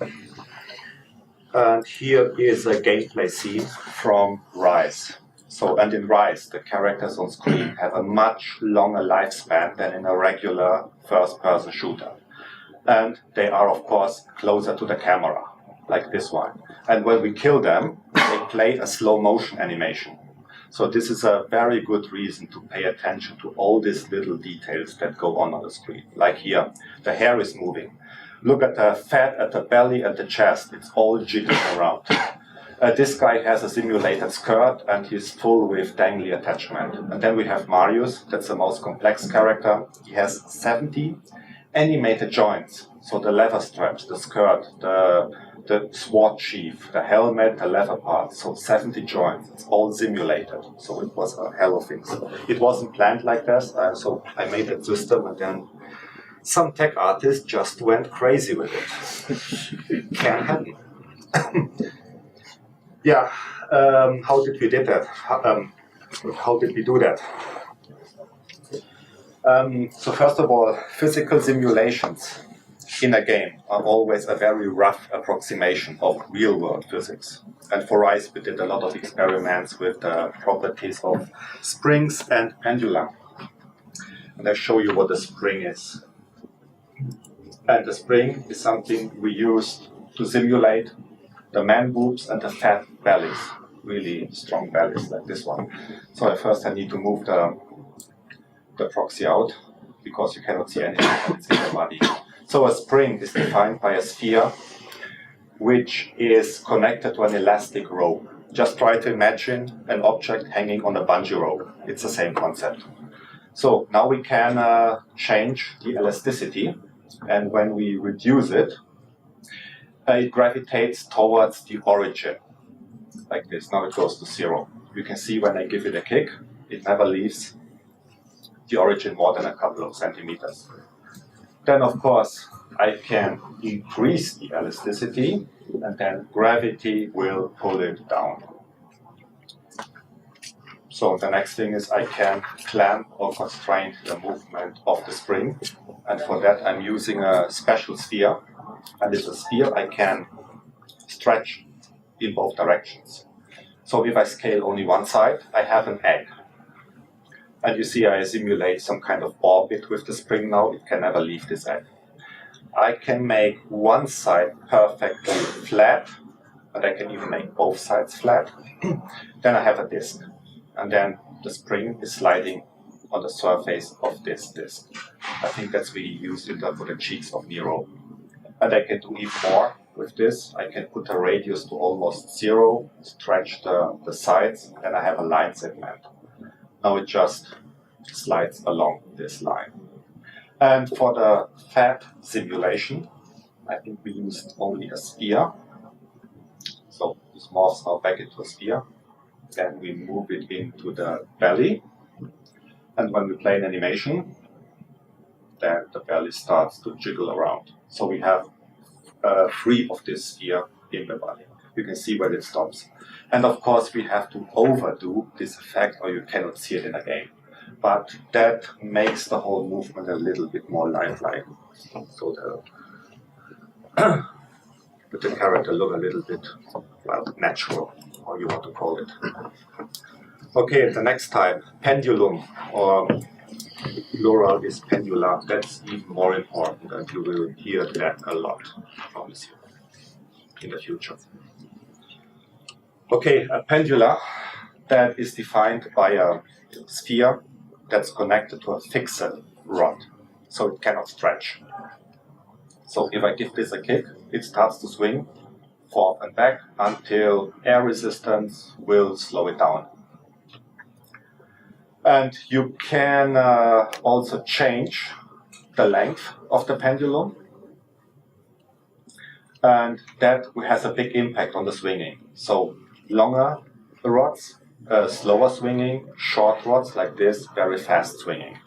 And here is a gameplay scene from Rise. So, and in Rise, the characters on screen have a much longer lifespan than in a regular first-person shooter. And they are, of course, closer to the camera, like this one. And when we kill them, they play a slow-motion animation. So this is a very good reason to pay attention to all these little details that go on the screen. Like here, the hair is moving. Look at the fat at the belly and the chest. It's all jiggling around. This guy has a simulated skirt and he's full with dangly attachment. And then we have Marius, that's the most complex character. He has 70 animated joints. So the leather straps, the skirt, the sword sheath, the helmet, the leather parts. So 70 joints. It's all simulated. So it was a hell of things. It wasn't planned like this. So I made that system and then some tech artist just went crazy with it. Can happen. Yeah, how did we do that? How did we do that? So first of all, physical simulations in a game are always a very rough approximation of real-world physics. And for Rise, we did a lot of experiments with the properties of springs and pendulum. And I'll show you what a spring is. And the spring is something we used to simulate the man boobs and the fat bellies, really strong bellies like this one. So first I need to move the proxy out because you cannot see anything when it's in the body. So a spring is defined by a sphere which is connected to an elastic rope. Just try to imagine an object hanging on a bungee rope. It's the same concept. So now we can change the elasticity, and when we reduce it, it gravitates towards the origin, like this. Now it goes to 0. You can see when I give it a kick, it never leaves the origin more than a couple of centimeters. Then, of course, I can increase the elasticity, and then gravity will pull it down. So the next thing is I can clamp or constrain the movement of the spring, and for that I'm using a special sphere. And it's a sphere I can stretch in both directions. So if I scale only one side, I have an egg. And you see I simulate some kind of orbit with the spring now. It can never leave this egg. I can make one side perfectly flat, and I can even make both sides flat. Then I have a disc. And then the spring is sliding on the surface of this disc. I think that's really used for the cheeks of Nero. And I can do even more with this. I can put a radius to almost 0, stretch the sides, and I have a line segment. Now it just slides along this line. And for the fat simulation, I think we used only a sphere. So this morphs now back into a sphere. Then we move it into the belly. And when we play an animation, then the belly starts to jiggle around. So we have 3 of this sphere in the body. You can see where it stops. And of course we have to overdo this effect or you cannot see it in a game. But that makes the whole movement a little bit more lifelike. So the character look a little bit, well, natural. how you want to call it. Okay, the next type, pendulum, or plural is pendula. That's even more important, and you will hear that a lot, I promise you, in the future. Okay, a pendula that is defined by a sphere that's connected to a fixed rod, so it cannot stretch. So if I give this a kick, it starts to swing forth and back until air resistance will slow it down. And you can also change the length of the pendulum, and that has a big impact on the swinging. So longer rods, slower swinging, short rods like this, very fast swinging.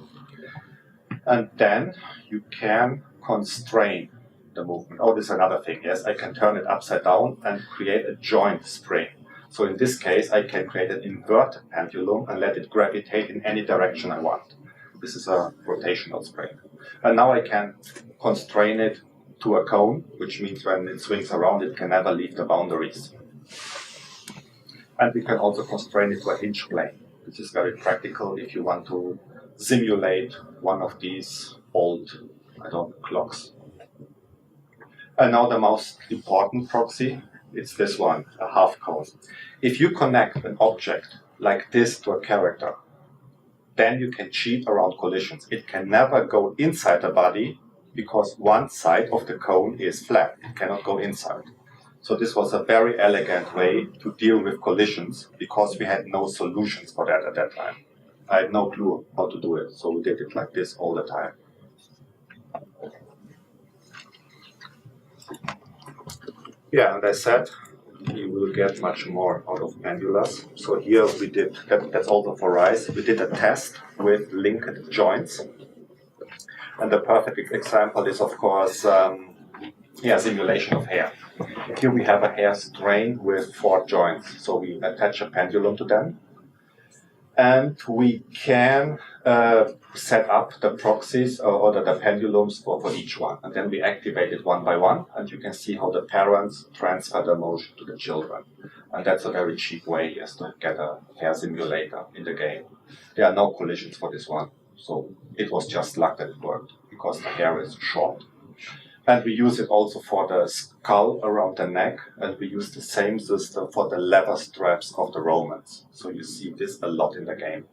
And then you can constrain the movement. Oh, this is another thing. Yes, I can turn it upside down and create a joint spring. So in this case, I can create an inverted pendulum and let it gravitate in any direction I want. This is a rotational spring. And now I can constrain it to a cone, which means when it swings around, it can never leave the boundaries. And we can also constrain it to a hinge plane, which is very practical if you want to simulate one of these old, clocks. And now the most important proxy, it's this one, a half cone. If you connect an object like this to a character, then you can cheat around collisions. It can never go inside the body because one side of the cone is flat. It cannot go inside. So this was a very elegant way to deal with collisions because we had no solutions for that at that time. I had no clue how to do it, so we did it like this all the time. Yeah, and I said you will get much more out of pendulas. So here we did, that's also for rice, we did a test with linked joints. And the perfect example is, of course, simulation of hair. Here we have a hair strain with 4 joints. So we attach a pendulum to them. And we can set up the proxies or the pendulums for each one. And then we activate it one by one. And you can see how the parents transfer the motion to the children. And that's a very cheap way, yes, to get a hair simulator in the game. There are no collisions for this one. So it was just luck that it worked because the hair is short. And we use it also for the skull around the neck, and we use the same system for the leather straps of the Romans. So you see this a lot in the game.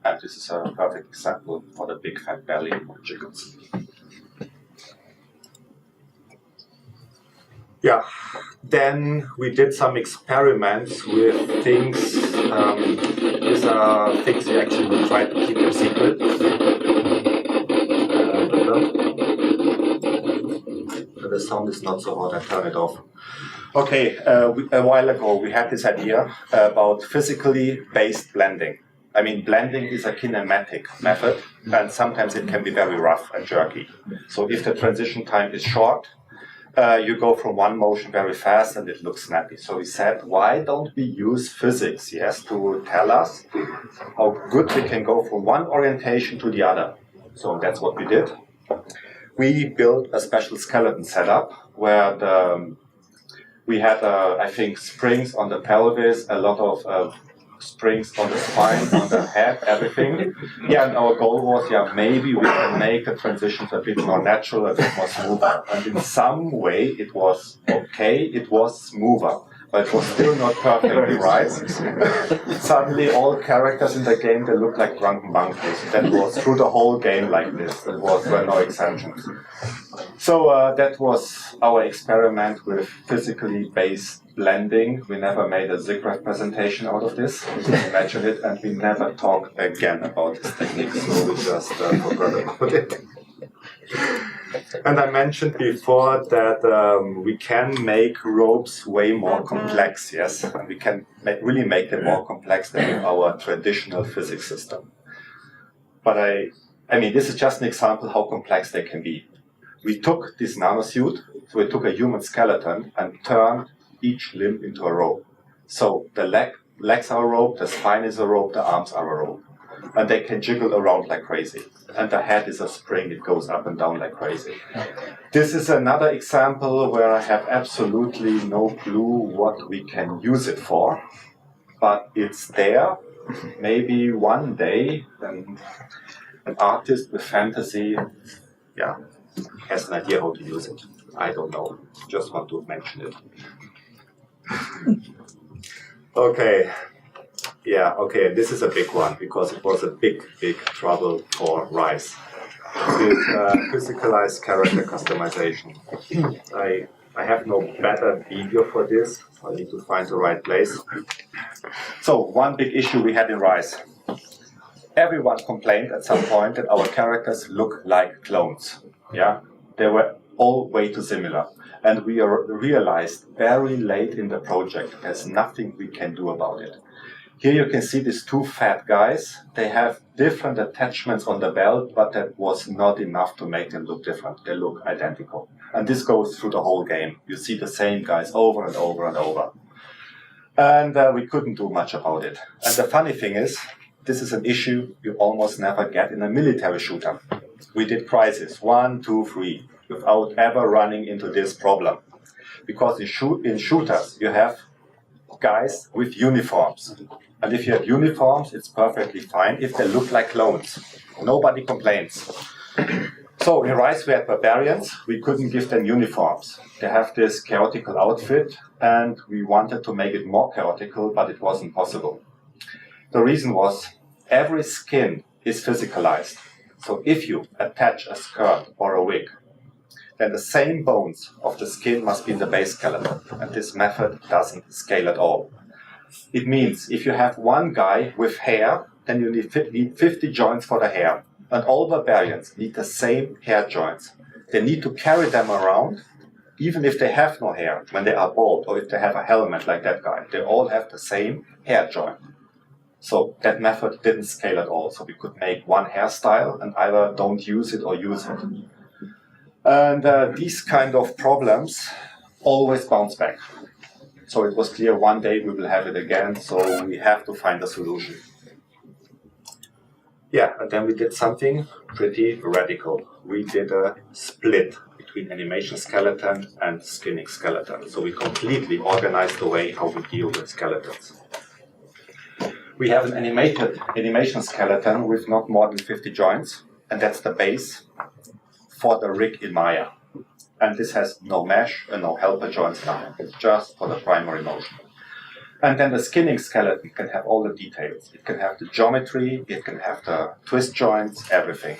And this is a perfect example for the big fat belly of chickens. Yeah, then we did some experiments with things. These are things we actually will try to keep them secret. The sound is not so hot, I turn it off. Okay, a while ago we had this idea about physically based blending. I mean, blending is a kinematic method, and sometimes it can be very rough and jerky. So if the transition time is short, you go from one motion very fast and it looks snappy. So we said, why don't we use physics, yes, to tell us how good we can go from one orientation to the other. So that's what we did. We built a special skeleton setup where we had, I think, springs on the pelvis, a lot of springs on the spine, on the head, everything. Yeah, and our goal was, maybe we can make the transitions a bit more natural, a bit more smoother. And in some way, it was okay, it was smoother. But it was still not perfectly right. Suddenly, all characters in the game, they look like drunken monkeys. That was through the whole game like this. There were no exceptions. So that was our experiment with physically based blending. We never made a ZigGraph presentation out of this. You can imagine it, and we never talked again about this technique. So we just forgot about it. And I mentioned before that we can make ropes way more complex, yes, and we can really make them more complex than in our traditional physics system. But I mean, this is just an example how complex they can be. We took this nanosuit, so we took a human skeleton and turned each limb into a rope. So the legs are a rope, the spine is a rope, the arms are a rope. And they can jiggle around like crazy. And the head is a spring, it goes up and down like crazy. This is another example where I have absolutely no clue what we can use it for. But it's there. Maybe one day an artist with fantasy, yeah, has an idea how to use it. I don't know. Just want to mention it. Okay. Yeah, okay, this is a big one because it was a big trouble for RISE with physicalized character customization. I have no better video for this, so I need to find the right place. So, one big issue we had in RISE. Everyone complained at some point that our characters look like clones. Yeah, they were all way too similar. And we realized very late in the project there's nothing we can do about it. Here you can see these two fat guys. They have different attachments on the belt, but that was not enough to make them look different. They look identical. And this goes through the whole game. You see the same guys over and over and over. And we couldn't do much about it. And the funny thing is, this is an issue you almost never get in a military shooter. We did Crisis 1, 2, 3 without ever running into this problem. Because in shooters, you have guys with uniforms. And if you have uniforms, it's perfectly fine if they look like clones. Nobody complains. So in RISE we had barbarians, we couldn't give them uniforms. They have this chaotical outfit and we wanted to make it more chaotical, but it wasn't possible. The reason was every skin is physicalized. So if you attach a skirt or a wig, then the same bones of the skin must be in the base skeleton. And this method doesn't scale at all. It means if you have one guy with hair, then you need 50 joints for the hair. And all barbarians need the same hair joints. They need to carry them around, even if they have no hair, when they are bald, or if they have a helmet like that guy. They all have the same hair joint. So that method didn't scale at all. So we could make one hairstyle and either don't use it or use it. And these kind of problems always bounce back. So it was clear one day we will have it again, so we have to find a solution. Yeah, and then we did something pretty radical. We did a split between animation skeleton and skinning skeleton. So we completely organized the way how we deal with skeletons. We have an animation skeleton with not more than 50 joints, and that's the base for the rig in Maya. And this has no mesh and no helper joints, nothing. It's just for the primary motion. And then the skinning skeleton can have all the details. It can have the geometry, it can have the twist joints, everything.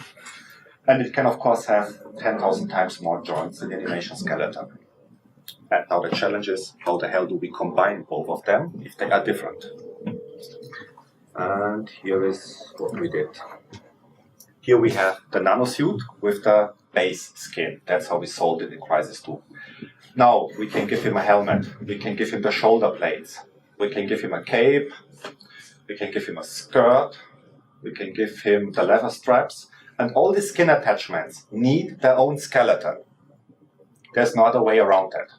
And it can, of course, have 10,000 times more joints than the animation skeleton. And now the challenge is, how the hell do we combine both of them if they are different? And here is what we did. Here we have the nanosuit with the base skin. That's how we solved it in Crisis 2. Now we can give him a helmet. We can give him the shoulder blades. We can give him a cape. We can give him a skirt. We can give him the leather straps. And all these skin attachments need their own skeleton. There's no other way around that.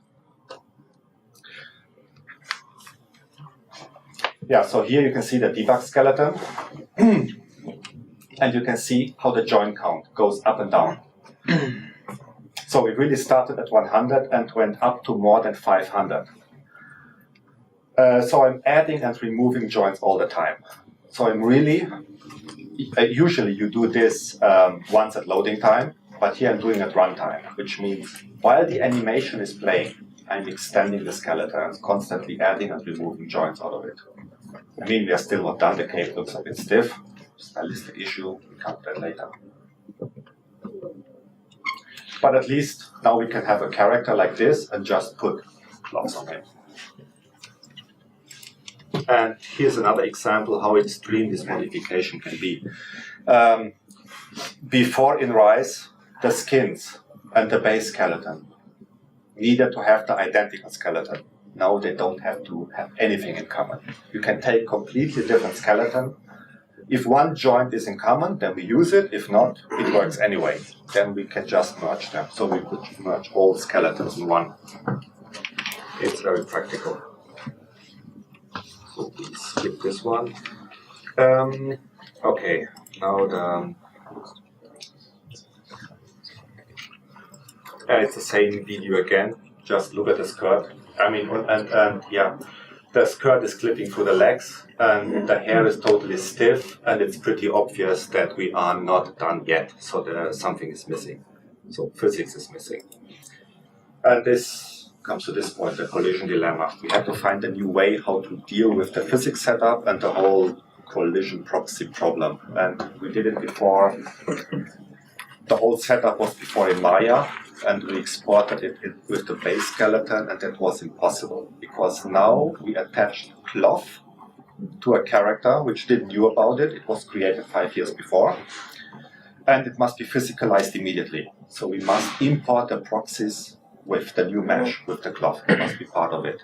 Yeah, so here you can see the debug skeleton. And you can see how the joint count goes up and down. So it really started at 100 and went up to more than 500. So I'm adding and removing joints all the time. So I'm really, usually you do this once at loading time, but here I'm doing it runtime, which means while the animation is playing, I'm extending the skeleton, constantly adding and removing joints out of it. I mean, we are still not done, the cape looks a bit stiff. Stylistic issue, we come to that later. But at least now we can have a character like this and just put cloths on him. And here's another example how extreme this modification can be. Before in RISE, the skins and the base skeleton needed to have the identical skeleton. Now they don't have to have anything in common. You can take completely different skeleton. If one joint is in common, then we use it. If not, it works anyway. Then we can just merge them. So we could merge all skeletons in one. It's very practical. So we skip this one. Okay, now it's the same video again. Just look at the skirt. I mean, and yeah, the skirt is clipping through the legs, and the hair is totally stiff, and it's pretty obvious that we are not done yet. So something is missing. So physics is missing. And this comes to this point, the collision dilemma. We have to find a new way how to deal with the physics setup and the whole collision proxy problem. And we did it before. The whole setup was before in Maya, and we exported it with the base skeleton, and that was impossible because now we attached cloth to a character which didn't know about it. It was created 5 years before, and it must be physicalized immediately. So we must import the proxies with the new mesh, with the cloth. It must be part of it.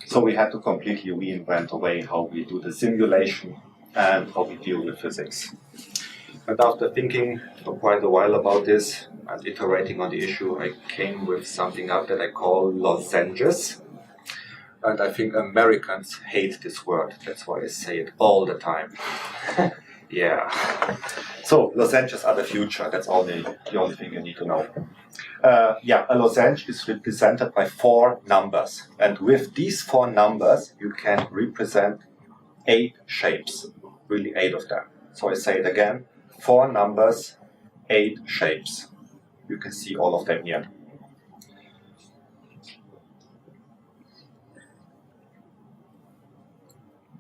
So we had to completely reinvent a way how we do the simulation and how we deal with physics. And after thinking for quite a while about this and iterating on the issue, I came with something up that I call lozenges. And I think Americans hate this word. That's why I say it all the time. Yeah. So lozenges are the future. That's the only thing you need to know. Yeah, a lozenge is represented by 4 numbers. And with these 4 numbers, you can represent 8 shapes. Really 8 of them. So I say it again. 4 numbers, 8 shapes. You can see all of them here.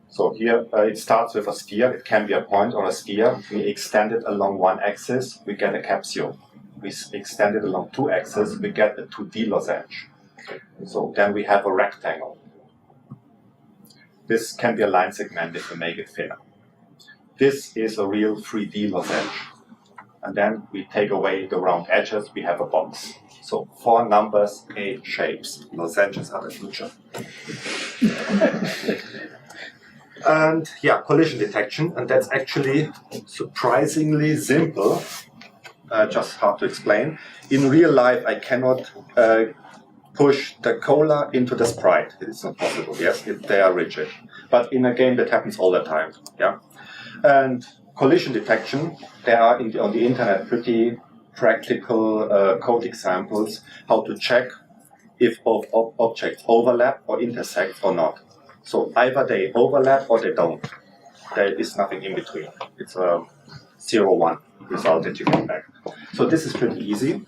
So here it starts with a sphere. It can be a point or a sphere. We extend it along one axis, we get a capsule. We extend it along 2 axes, we get a 2D lozenge. So then we have a rectangle. This can be a line segment if we make it thinner. This is a real 3D lozenge. And then we take away the round edges, we have a box. So 4 numbers, 8 shapes. Lozenges are the future. And yeah, collision detection, and that's actually surprisingly simple. Just hard to explain. In real life, I cannot push the cola into the Sprite. It's not possible, yes, if they are rigid. But in a game, that happens all the time, yeah. And collision detection, there are on the internet pretty practical code examples how to check if both objects overlap or intersect or not. So either they overlap or they don't. There is nothing in between. It's a 0-1 result that you get back. So this is pretty easy,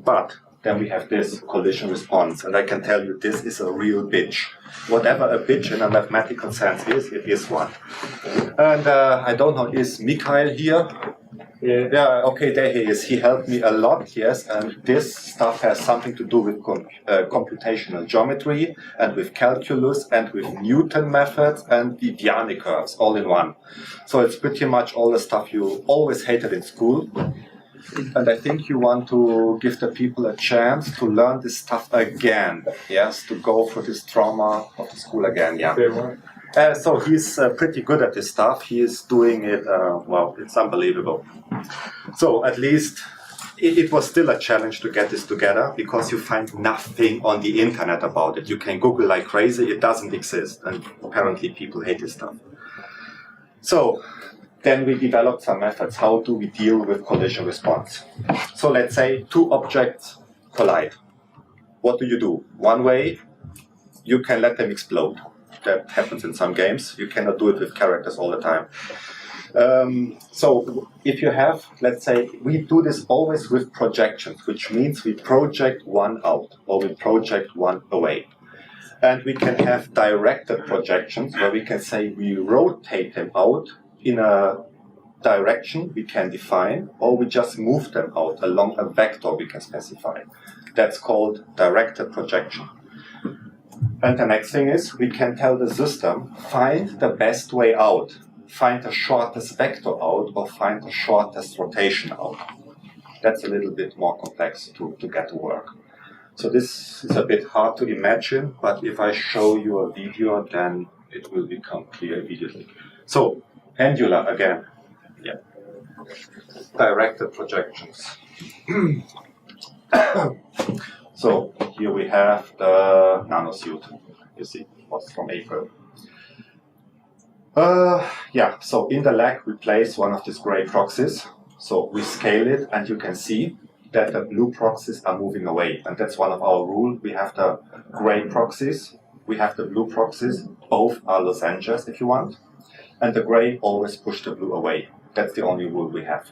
but then we have this collision response, and I can tell you this is a real bitch. Whatever a bitch in a mathematical sense is, it is one. And I don't know, is Mikhail here? Yeah, okay, there he is. He helped me a lot, yes, and this stuff has something to do with computational geometry and with calculus and with Newton methods and Viviani curves all in one. So it's pretty much all the stuff you always hated in school. And I think you want to give the people a chance to learn this stuff again, yes, to go through this trauma of the school again, yeah. So he's pretty good at this stuff. He is doing it, well, it's unbelievable. So at least it was still a challenge to get this together because you find nothing on the internet about it. You can Google like crazy, it doesn't exist. And apparently people hate this stuff. So then we developed some methods. How do we deal with collision response? So let's say 2 objects collide. What do? One way, you can let them explode. That happens in some games. You cannot do it with characters all the time. So if you have, let's say, we do this always with projections, which means we project one out or we project one away. And we can have directed projections where we can say we rotate them out in a direction we can define, or we just move them out along a vector we can specify. That's called directed projection. And the next thing is we can tell the system, find the best way out, find the shortest vector out, or find the shortest rotation out. That's a little bit more complex to get to work. So this is a bit hard to imagine, but if I show you a video, then it will become clear immediately. So, pendular again. Yeah. Directed projections. So here we have the nanosuit. You see, what's from April. Yeah, so in the leg we place one of these gray proxies. So we scale it and you can see that the blue proxies are moving away. And that's one of our rules. We have the gray proxies, we have the blue proxies, both are lozenges if you want. And the gray always push the blue away. That's the only rule we have.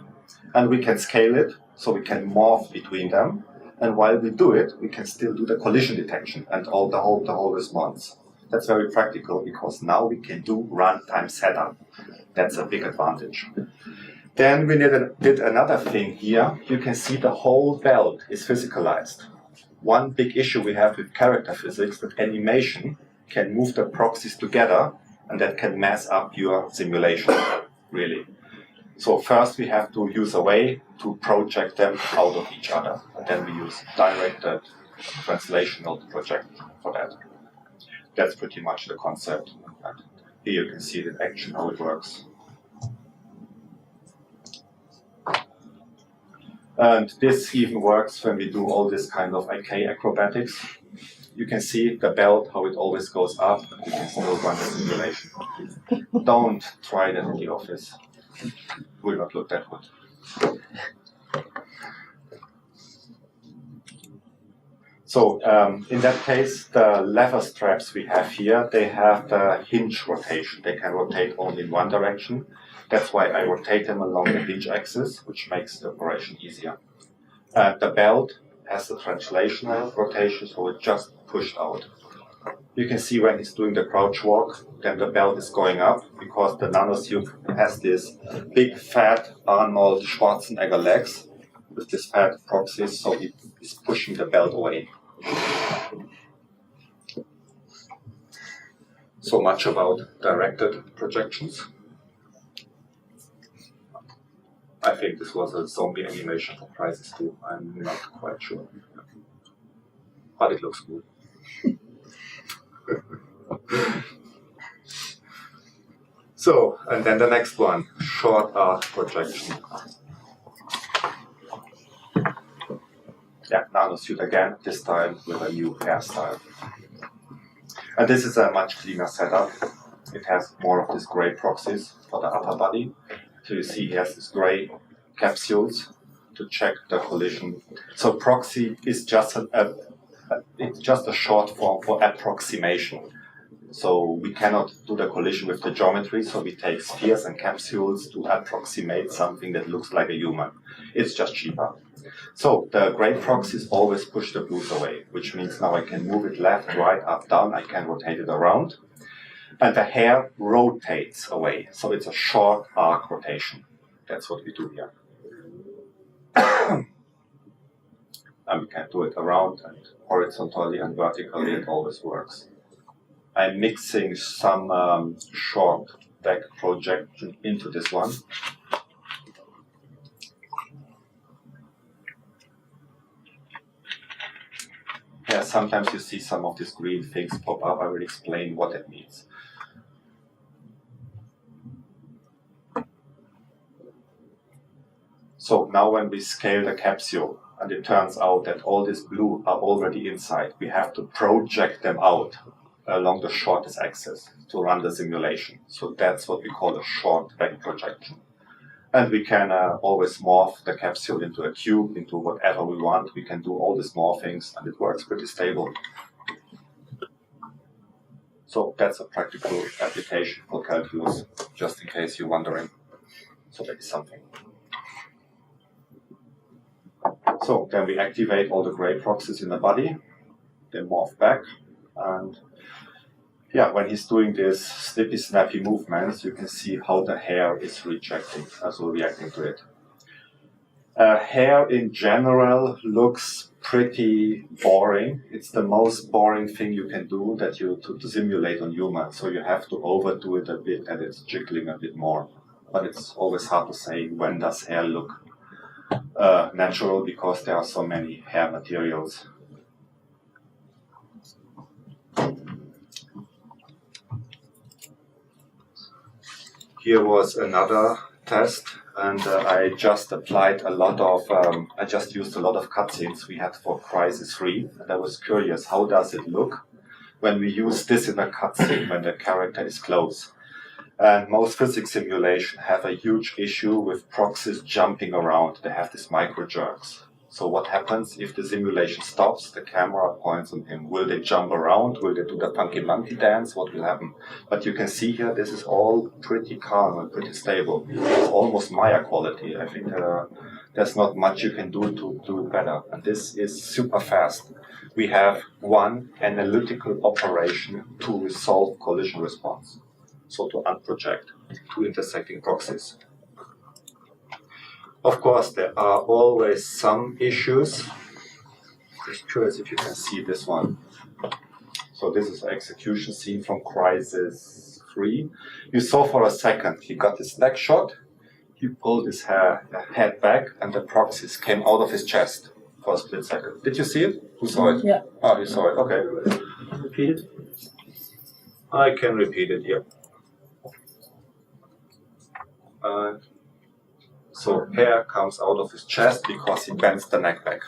And we can scale it, so we can morph between them. And while we do it, we can still do the collision detection and the whole response. That's very practical because now we can do runtime setup. That's a big advantage. Then we did another thing here. You can see the whole belt is physicalized. One big issue we have with character physics, that animation can move the proxies together and that can mess up your simulation, really. So first we have to use a way to project them out of each other. And then we use directed translational projection for that. That's pretty much the concept. And here you can see in action how it works. And this even works when we do all this kind of IK acrobatics. You can see the belt, how it always goes up, and you can still run the simulation. Don't try that in the office. It will not look that good. So in that case, the lever straps we have here, they have the hinge rotation. They can rotate only in one direction. That's why I rotate them along the hinge axis, which makes the operation easier. The belt has the translational rotation, so it just pushed out. You can see when he's doing the crouch walk, then the belt is going up because the nanosuit has this big fat Arnold Schwarzenegger legs with this fat proxies, so he is pushing the belt away. So much about directed projections. I think this was a zombie animation for Crysis 2. I'm not quite sure. But it looks good. So, and then the next one, short arc projection. Yeah, nanosuit again, this time with a new hairstyle. And this is a much cleaner setup. It has more of these gray proxies for the upper body. So you see he has these gray capsules to check the collision. So proxy is just it's just a short form for approximation. So we cannot do the collision with the geometry, so we take spheres and capsules to approximate something that looks like a human. It's just cheaper. So the gray proxies always push the blues away, which means now I can move it left, right, up, down, I can rotate it around. And the hair rotates away, so it's a short arc rotation. That's what we do here. And we can do it around and horizontally and vertically, it always works. I'm mixing some short back projection into this one. Yeah, sometimes you see some of these green things pop up. I will explain what it means. So now when we scale the capsule, and it turns out that all these blue are already inside, we have to project them out along the shortest axis to run the simulation. So that's what we call a short back projection. And we can always morph the capsule into a cube, into whatever we want. We can do all these morphings, and it works pretty stable. So that's a practical application for calculus, just in case you're wondering. So that is something. So then we activate all the gray proxies in the body, they morph back, and yeah, when he's doing this snippy snappy movements, you can see how the hair is reacting to it. Hair in general looks pretty boring. It's the most boring thing you can do to simulate on humans. So you have to overdo it a bit and it's jiggling a bit more. But it's always hard to say when does hair look natural because there are so many hair materials. Here was another test, and I just applied a lot of, I just used a lot of cutscenes we had for Crysis 3, and I was curious, how does it look when we use this in a cutscene when the character is close? And most physics simulations have a huge issue with proxies jumping around. They have these micro jerks. So what happens if the simulation stops, the camera points on him? Will they jump around? Will they do the funky monkey dance? What will happen? But you can see here, this is all pretty calm and pretty stable. It's almost Maya quality. I think there's not much you can do to do it better. And this is super fast. We have one analytical operation to resolve collision response. So to unproject two intersecting proxies. Of course, there are always some issues. Just curious if you can see this one. So this is an execution scene from Crysis 3. You saw for a second, he got his leg shot, he pulled his head back, and the proxies came out of his chest for a split second. Did you see it? Who saw it? Yeah. Oh, you saw it, okay. Repeat it. I can repeat it here. So hair comes out of his chest because he bends the neck back.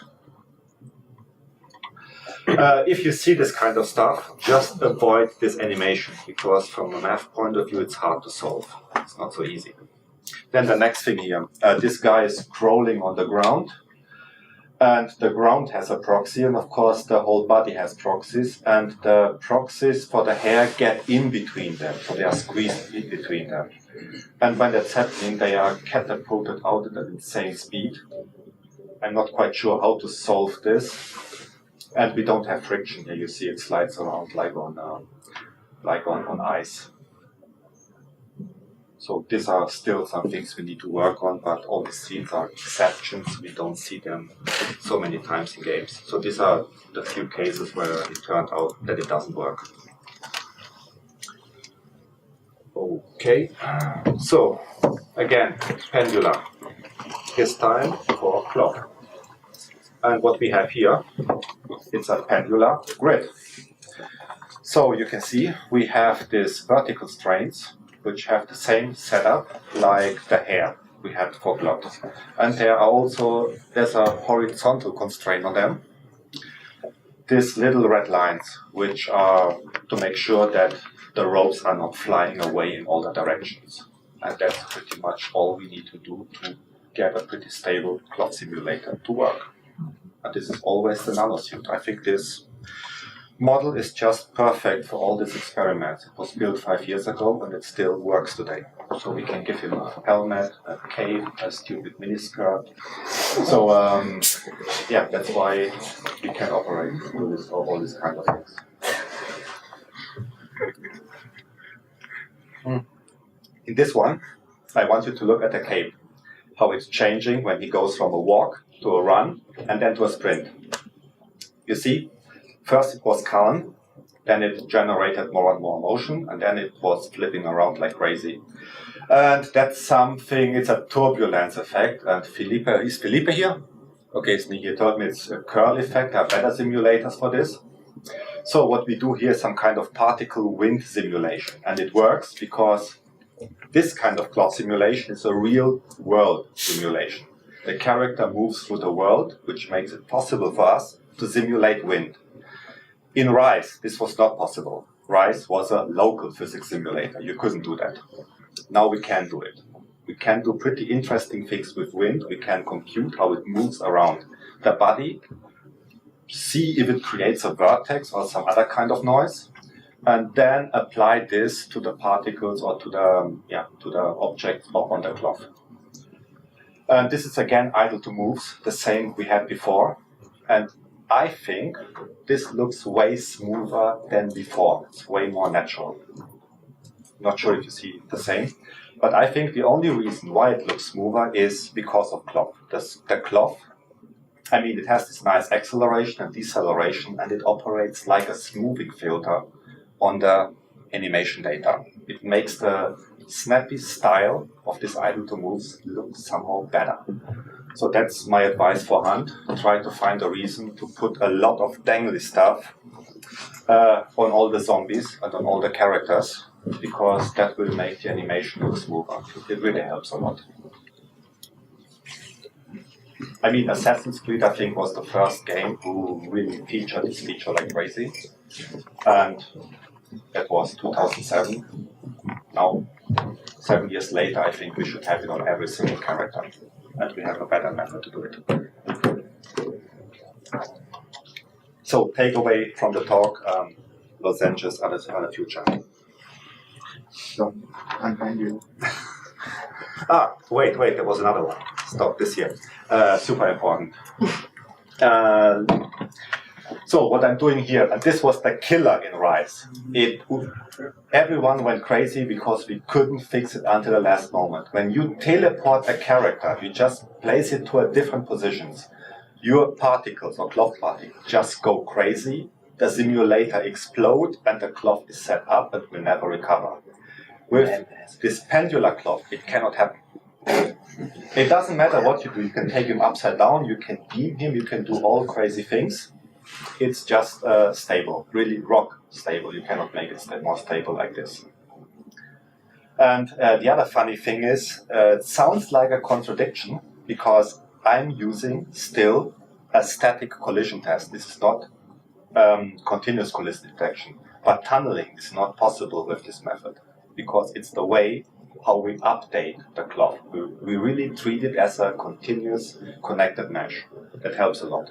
If you see this kind of stuff, just avoid this animation because from a math point of view it's hard to solve. It's not so easy. Then the next thing here, this guy is crawling on the ground and the ground has a proxy and of course the whole body has proxies and the proxies for the hair get in between them, so they are squeezed in between them. And when that's happening, they are catapulted out at an insane speed. I'm not quite sure how to solve this. And we don't have friction here. You see it slides around like on ice. So these are still some things we need to work on, but all these scenes are exceptions. We don't see them so many times in games. So these are the few cases where it turned out that it doesn't work. Okay, so again, pendulum, this time for clock. And what we have here, it's a pendular grid. So you can see we have these vertical strains, which have the same setup like the hair we had for clocks. And there's a horizontal constraint on them. These little red lines, which are to make sure that the ropes are not flying away in all the directions. And that's pretty much all we need to do to get a pretty stable clock simulator to work. And this is always the nanosuit. I think this model is just perfect for all these experiments. It was built 5 years ago and it still works today. So we can give him a helmet, a cape, a stupid miniskirt. So yeah, that's why we can operate with all these kind of things. In this one, I want you to look at the cape, how it's changing when he goes from a walk to a run and then to a sprint. You see, first it was calm, then it generated more and more motion, and then it was flipping around like crazy. And that's something, it's a turbulence effect. And is Felipe here? Okay, he told me it's a curl effect. There are better simulators for this. So what we do here is some kind of particle wind simulation. And it works because this kind of clock simulation is a real world simulation. The character moves through the world, which makes it possible for us to simulate wind. In Rise, this was not possible. Rise was a local physics simulator. You couldn't do that. Now we can do it. We can do pretty interesting things with wind. We can compute how it moves around the body, see if it creates a vertex or some other kind of noise, and then apply this to the particles or to the objects up on the cloth. And this is again idle to moves, the same we had before. And I think this looks way smoother than before. It's way more natural. Not sure if you see the same, but I think the only reason why it looks smoother is because of cloth. The cloth, I mean, it has this nice acceleration and deceleration, and it operates like a smoothing filter on the animation data. It makes the snappy style of this idle to moves look somehow better. So that's my advice for Hunt. Try to find a reason to put a lot of dangly stuff on all the zombies and on all the characters, because that will make the animation look smoother. It really helps a lot. I mean, Assassin's Creed, I think, was the first game who really featured this feature like crazy. And that was 2007. Now 7 years later, I think we should have it on every single character. And we have a better method to do it. So, takeaway from the talk, lozenges are the future. So, and you. Wait, there was another one. Stop this here. Super important. So what I'm doing here, and this was the killer in Rise. Everyone went crazy because we couldn't fix it until the last moment. When you teleport a character, you just place it to a different positions. Your particles or cloth particles just go crazy. The simulator explodes and the cloth is set up and will never recover. With this pendular cloth, it cannot happen. It doesn't matter what you do. You can take him upside down, you can beam him, you can do all crazy things. It's just stable, really rock stable. You cannot make it more stable like this. And the other funny thing is, it sounds like a contradiction because I'm using still a static collision test. This is not continuous collision detection. But tunneling is not possible with this method because it's the way how we update the cloth. We really treat it as a continuous connected mesh. That helps a lot.